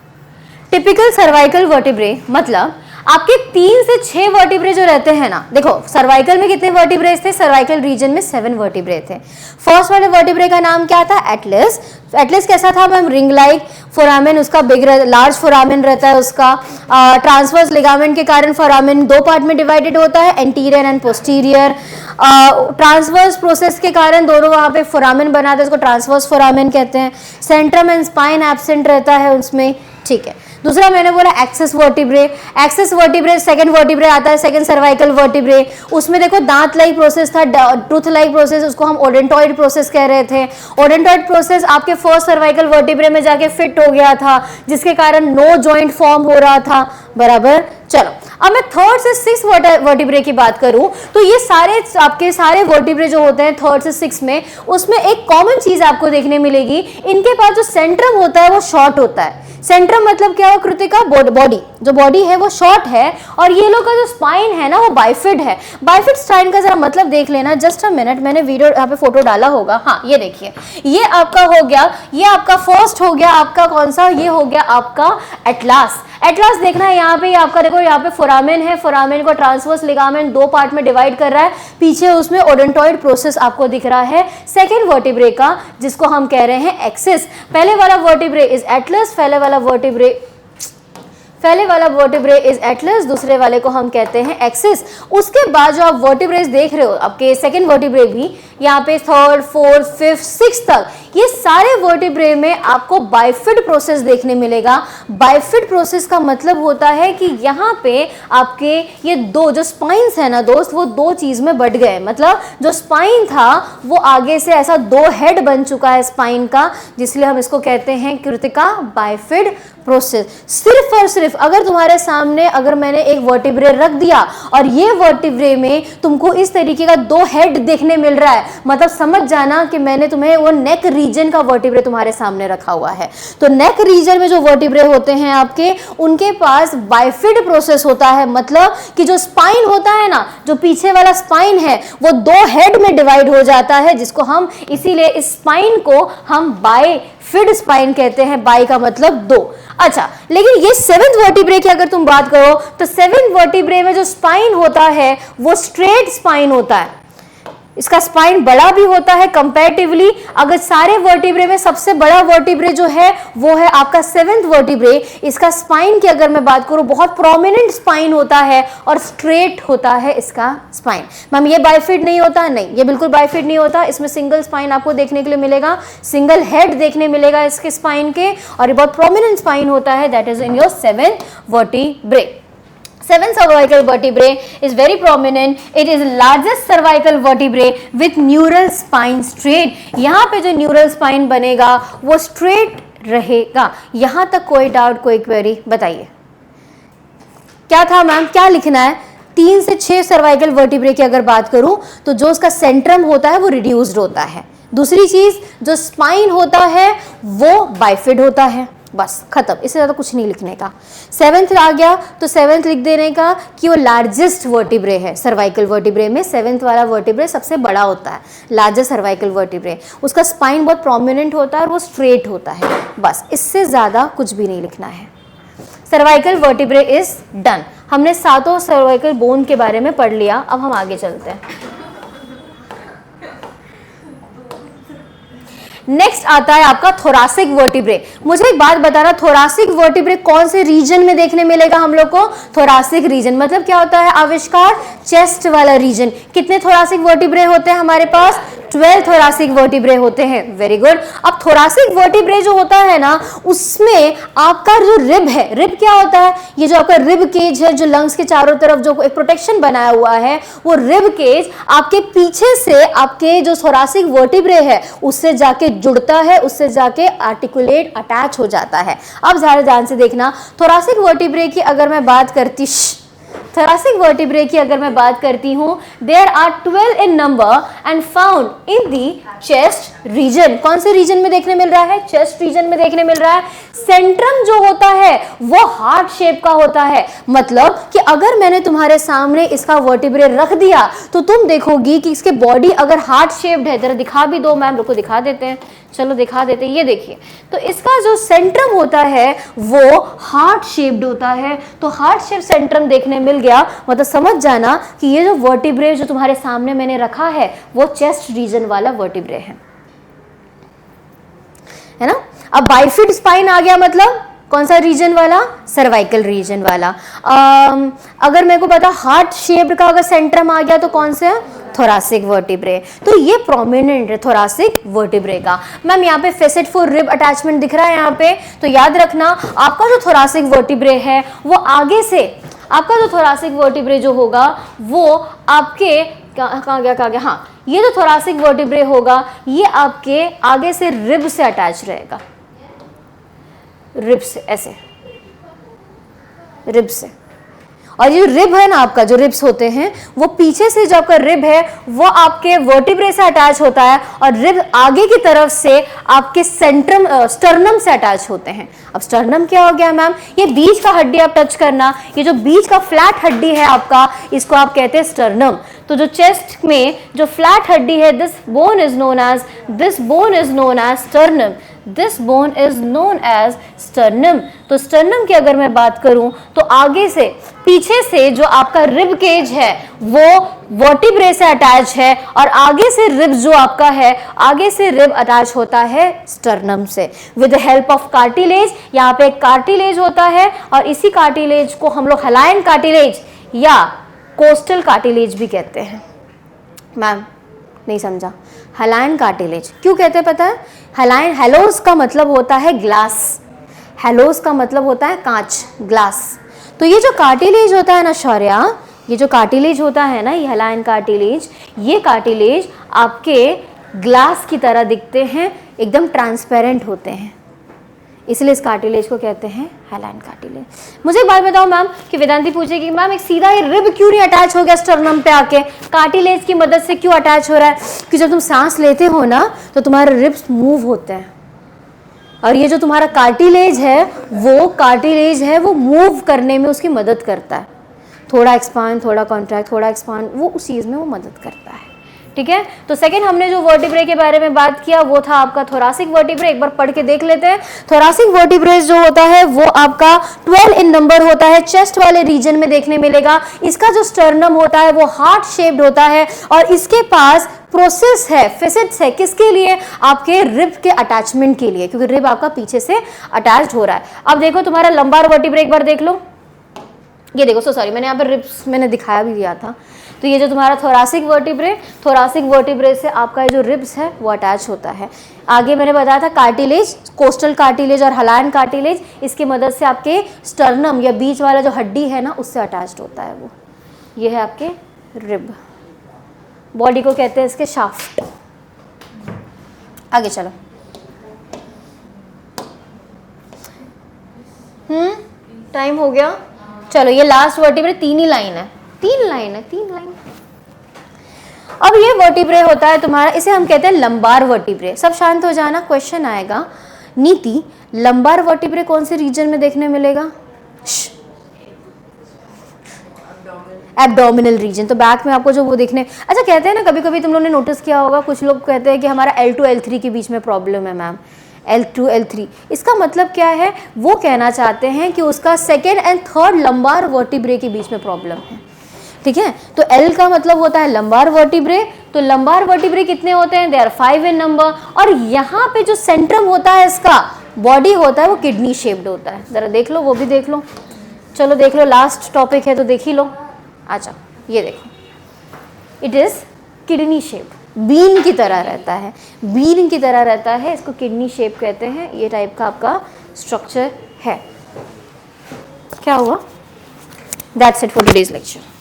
टिपिकल सर्वाइकल वर्टिब्रे मतलब आपके 3 से 6 वर्टिब्रे जो रहते हैं ना। देखो सर्वाइकल में कितने वर्टिब्रे थे? सर्वाइकल रीजन में 7 वर्टिब्रे थे। फर्स्ट वाले वर्टिब्रे का नाम क्या था? एटलस। एटलस कैसा था मैम? रिंग लाइक फोरामेन, उसका बिग लार्ज फोरामेन रहता है उसका। ट्रांसवर्स लिगामेंट के कारण फोरामेन दो पार्ट में डिवाइडेड होता है, anterior and posterior. Transverse process के कारण दोनों वहाँ पे फोरामेन बनाते हैं, उसको ट्रांसवर्स फोरामेन कहते हैं। सेंट्रम एंड स्पाइन एब्सेंट रहता है उसमें, ठीक है। दूसरा मैंने बोला axis vertebrae. Axis vertebrae second vertebrae आता है, सेकंड सर्वाइकल वर्टिब्रे। उसमें देखो दांत लाइक प्रोसेस था, टूथ लाइक प्रोसेस, उसको हम ओडेंटॉइड प्रोसेस कह रहे थे। ओडेंटॉइड प्रोसेस आपके फर्स्ट सर्वाइकल वर्टिब्रे में जाके फिट हो गया था, जिसके कारण नो जॉइंट फॉर्म हो रहा था, बराबर। चलो अब मैं थर्ड से 6 वर्टिब्रे की बात करूं, तो ये सारे आपके सारे वर्टिब्रे जो होते हैं थर्ड से 6 में, उसमें एक कॉमन चीज आपको देखने मिलेगी, इनके पास जो सेंट्रम होता है वो शॉर्ट होता है। सेंट्रम मतलब क्या हो कृतिका? बॉडी, जो बॉडी है वो शॉर्ट है, और ये लोग का जो स्पाइन है ना वो बाइफिड है। बाइफिड स्पाइन का जरा मतलब देख लेना, जस्ट अ मिनट, मैंने वीडियो यहाँ पे फोटो डाला होगा। हाँ ये देखिए, ये आपका हो गया, ये आपका फर्स्ट हो गया, आपका कौन सा? ये हो गया आपका एटलास। एटलास देखना है यहाँ पे, आपका देखो यहाँ पे फोरामेन है, फोरामेन को ट्रांसवर्स लिगामेंट दो पार्ट में डिवाइड कर रहा है, पीछे उसमें ओडेंटॉइड प्रोसेस आपको दिख रहा है सेकेंड वर्टिब्रे का, जिसको हम कह रहे हैं एक्सिस। पहले वाला वर्टिब्रे इज एटलस, पहले वाला वर्टिब्रे इज एटलस, दूसरे वाले को हम कहते हैं एक्सिस। उसके बाद जो आप वर्टिब्रेज देख रहे हो आपके सेकंड वर्टिब्रे भी, यहाँ पे थर्ड, फोर्थ, फिफ्थ, सिक्स तक, ये सारे वर्टिब्रे में आपको बाइफिड प्रोसेस देखने मिलेगा। बाइफिड प्रोसेस का मतलब होता है कि यहाँ पे आपके ये दो जो स्पाइन्स है ना दोस्त, वो दो चीज में बढ़ गए। मतलब जो स्पाइन था वो आगे से ऐसा दो हेड बन चुका है स्पाइन का, जिसलिए हम इसको कहते हैं कृतिका बाइफिड प्रोसेस। सिर्फ और सिर्फ अगर तुम्हारे सामने अगर मैंने एक वर्टिब्रे रख दिया और ये वर्टिब्रे में तुमको इस तरीके का दो हेड देखने मिल रहा है, मतलब समझ जाना कि मैंने तुम्हें वो नेक रीजन का वर्टिब्रे तुम्हारे सामने रखा हुआ है। तो नेक रीजन में जो वर्टिब्रे होते हैं आपके, उनके पास बाइफिड प्रोसेस होता है। मतलब कि जो स्पाइन होता है ना, जो पीछे वाला स्पाइन है, वो दो हेड में डिवाइड हो जाता है, जिसको हम इसीलिए इस स्पाइन को हम बाइफिड स्पाइन कहते हैं। बाई का मतलब दो। अच्छा, लेकिन ये सेवेंथ वर्टिब्रे की अगर तुम बात करो तो सेवेंथ वर्टिब्रे में जो स्पाइन होता है वो स्ट्रेट स्पाइन होता है। इसका स्पाइन बड़ा भी होता है कंपैरेटिवली। अगर सारे वर्टिब्रे में सबसे बड़ा वर्टिब्रे जो है वो है आपका सेवेंथ वर्टिब्रे। इसका स्पाइन की अगर मैं बात करूं, बहुत प्रोमिनेंट स्पाइन होता है और स्ट्रेट होता है इसका स्पाइन। मैम ये बाइफिड नहीं होता? नहीं, ये बिल्कुल बाइफिड नहीं होता। इसमें सिंगल स्पाइन आपको देखने के लिए मिलेगा, सिंगल हेड देखने मिलेगा इसके स्पाइन के, और ये बहुत प्रोमिनेंट स्पाइन होता है। That is in your seventh vertebrae. Seventh cervical vertebrae is very prominent. It is largest cervical vertebrae with neural spine straight. यहाँ पे जो neural spine बनेगा वो straight रहेगा। यहाँ तक कोई डाउट, कोई क्वेरी बताइए? क्या था मैम, क्या लिखना है? 3 से 6 सर्वाइकल वर्टिब्रे की अगर बात करूं तो जो उसका सेंट्रम होता है वो रिड्यूस्ड होता है। दूसरी चीज, जो स्पाइन होता है वो बाइफिड होता है। बस खत्म, इससे ज़्यादा कुछ नहीं लिखने का। सेवेंथ आ गया तो सेवेंथ लिख देने का कि वो लार्जेस्ट वर्टिब्रे है। सर्वाइकल वर्टिब्रे में सेवेंथ वाला वर्टिब्रे सबसे बड़ा होता है, लार्जेस्ट सर्वाइकल वर्टिब्रे। उसका स्पाइन बहुत प्रोमिनेंट होता है और वो स्ट्रेट होता है। बस इससे ज़्यादा कुछ भी नहीं लिखना है। Cervical vertebrae is done. हमने 7 सर्वाइकल बोन के बारे में पढ़ लिया। अब हम आगे चलते हैं। नेक्स्ट आता है आपका थोरासिक वर्टिब्रे। मुझे एक बात बताना, थोरासिक वर्टिब्रे कौन से रीजन में देखने मिलेगा हम लोग को? थोरासिक रीजन मतलब क्या होता है आविष्कार? चेस्ट वाला रीजन। कितने थोरासिक वर्टिब्रे होते हैं हमारे पास? 12 थोरासिक वर्टिब्रे होते हैं। Very good. अब थोरासिक वर्टिब्रे जो होता है ना, उसमें आपका जो रिब है, रिब क्या होता है? ये जो आपका रिब केज है, जो लंग्स के चारों तरफ जो एक प्रोटेक्शन बनाया हुआ है, वो रिब केज आपके पीछे से आपके जो थोरासिक वर्टिब्रे है उससे जाके जुड़ता है, उससे जाके आर्टिकुलेट अटैच हो जाता है। अब ज़रा ध्यान से देखना, थोरासिक वर्टिब्रे की अगर मैं बात करती थोरासिक वर्टिब्रे की अगर मैं बात करती हूँ, there are 12 in number and found in the chest region. कौन से रीजन में देखने मिल रहा है? चेस्ट रीजन में देखने मिल रहा है। सेंट्रम जो होता है वो हार्ट शेप का होता है। मतलब कि अगर मैंने तुम्हारे सामने इसका वर्टिब्रे रख दिया तो तुम देखोगी कि इसके बॉडी अगर हार्ट शेप्ड है। जरा दिखा भी दो मैम, रुको दिखा देते हैं, चलो दिखा देते हैं। ये देखिए, तो इसका जो सेंट्रम होता है वो हार्ट शेप्ड होता है। तो हार्ट शेप सेंट्रम देखने मिल गया, मतलब समझ जाना कि ये जो वर्टिब्रे जो तुम्हारे सामने मैंने रखा है वो चेस्ट रीजन वाला वर्टिब्रे है ना। अब बाइफिड स्पाइन आ गया, मतलब कौन सा रीजन वाला? सर्वाइकल रीजन वाला। अगर मेरे को पता हार्ट शेप्ड का अगर सेंट्रम आ गया तो कौन सा? Thoracic vertebrae. तो ये प्रोमिनेंट है थोरासिक वर्टिब्रे का। मैम यहाँ पे फेसेट फॉर रिब अटैचमेंट दिख रहा है यहाँ पे, तो याद रखना आपका जो थोरासिक वर्टिब्रे है वो आगे से, आपका जो थोरासिक वर्टिब्रे जो होगा वो आपके कहाँ गया? हाँ, ये जो थोरासिक वर्टिब्रे होगा ये आपके आगे से रिब से अटैच रहेगा, रिब से, ऐसे रिब से। और ये रिब है ना आपका, जो रिब्स होते हैं वो पीछे से जो आपका रिब है वो आपके वर्टिब्रे से अटैच होता है, और रिब आगे की तरफ से आपके स्टर्नम से अटैच होते हैं। अब स्टर्नम क्या हो गया मैम? ये बीच का हड्डी आप टच करना, ये जो बीच का फ्लैट हड्डी है आपका, इसको आप कहते हैं स्टर्नम। तो जो चेस्ट में जो फ्लैट हड्डी है, this bone is known as sternum. This bone is known as sternum. तो स्टर्नम की अगर मैं बात करूं तो आगे से पीछे से जो आपका रिब केज है वो वर्टिब्रे से अटैच है, और आगे से रिब जो आपका है, आगे से रिब अटैच होता है स्टर्नम से with the help of cartilage. यहाँ पे कार्टिलेज होता है, और इसी कार्टिलेज को हम लोग हलायन कार्टिलेज या कोस्टल कार्टिलेज भी कहते हैं। मैम नहीं समझा, हलायन कार्टिलेज क्यों कहते हैं पता है? हेलोस का मतलब होता है ग्लास, हेलोस का मतलब होता है कांच, ग्लास। तो ये जो कार्टिलेज होता है ना शौर्या, ये जो कार्टिलेज होता है ना, ये हेलाइन कार्टिलेज, ये कार्टिलेज आपके ग्लास की तरह दिखते हैं, एकदम ट्रांसपेरेंट होते हैं, इसलिए इस कार्टिलेज को कहते हैं हेलाइन कार्टिलेज। मुझे एक बात बताओ मैम, कि वेदांती पूछेगी मैम एक सीधा ही रिब क्यों नहीं अटैच हो गया स्टर्नम पे आके, कार्टिलेज की मदद से क्यों अटैच हो रहा है? कि जब तुम सांस लेते हो ना तो तुम्हारे रिब्स मूव होते हैं, और ये जो तुम्हारा कार्टिलेज है वो मूव करने में उसकी मदद करता है, थोड़ा एक्सपांड थोड़ा कॉन्ट्रैक्ट थोड़ा एक्सपांड, वो उस चीज़ में वो मदद करता है। ठीक है, तो सेकंड हमने जो वर्टिब्रे के बारे में बात किया वो था आपका थोरासिक वर्टिब्रे। एक बार पढ़ के देख लेते हैं। थोरासिक वर्टिब्रे जो होता है वो आपका 12 इन नंबर होता है, चेस्ट वाले रीजन में देखने मिलेगा। इसका जो स्टर्नम होता है वो हार्ट शेप्ड होता है, और इसके पास प्रोसेस है, फेसेट्स है, किसके लिए? आपके रिब के अटैचमेंट के लिए, क्योंकि रिब आपका पीछे से अटैच हो रहा है। अब देखो तुम्हारा लंबार वर्टिब्रे एक बार देख लो, ये देखो, सॉरी मैंने यहाँ पर रिब्स मैंने दिखाया भी दिया था। तो ये जो तुम्हारा थोरासिक वर्टिब्रे से आपका जो रिब्स है वो अटैच होता है। आगे मैंने बताया था कार्टिलेज, कोस्टल कार्टिलेज और हेलाइन कार्टिलेज, इसकी मदद से आपके स्टर्नम या बीच वाला जो हड्डी है ना उससे अटैच्ड होता है वो। ये है आपके रिब, बॉडी को कहते हैं इसके शाफ्ट। आगे चलो। टाइम हो गया, चलो ये लास्ट वर्टिब्रे, 3 लाइन है। अब ये वर्टिब्रे होता है तुम्हारा, इसे हम कहते हैं लंबार वर्टिब्रे। सब शांत हो जाना, क्वेश्चन आएगा। नीति, लंबार वर्टिब्रे कौन से रीजन में देखने मिलेगा? Abdominal region. तो बैक में आपको जो वो देखने, अच्छा कहते हैं ना, कभी कभी तुम लोगों ने नोटिस किया होगा, कुछ लोग कहते हैं कि हमारा L2 L3 के बीच में प्रॉब्लम है मैम, L2 L3। इसका मतलब क्या है? वो कहना चाहते हैं कि उसका second and third lumbar vertebrae के बीच में प्रॉब्लम है। ठीक है, तो L का मतलब होता है लंबार वर्टिब्रे। तो लंबार वर्टिब्रे कितने होते हैं? They are 5 in number. और यहाँ पे जो सेंट्रम होता है, इसका बॉडी होता है, वो किडनी शेप्ड होता है। जरा देख लो, वो भी देख लो। चलो देख लो, लास्ट टॉपिक है तो देख ही लो। अच्छा ये देखो, it is kidney shape, bean की तरह रहता है, बीन की तरह रहता है, इसको किडनी शेप कहते हैं। ये टाइप का आपका स्ट्रक्चर है। क्या हुआ? That's it for today's lecture.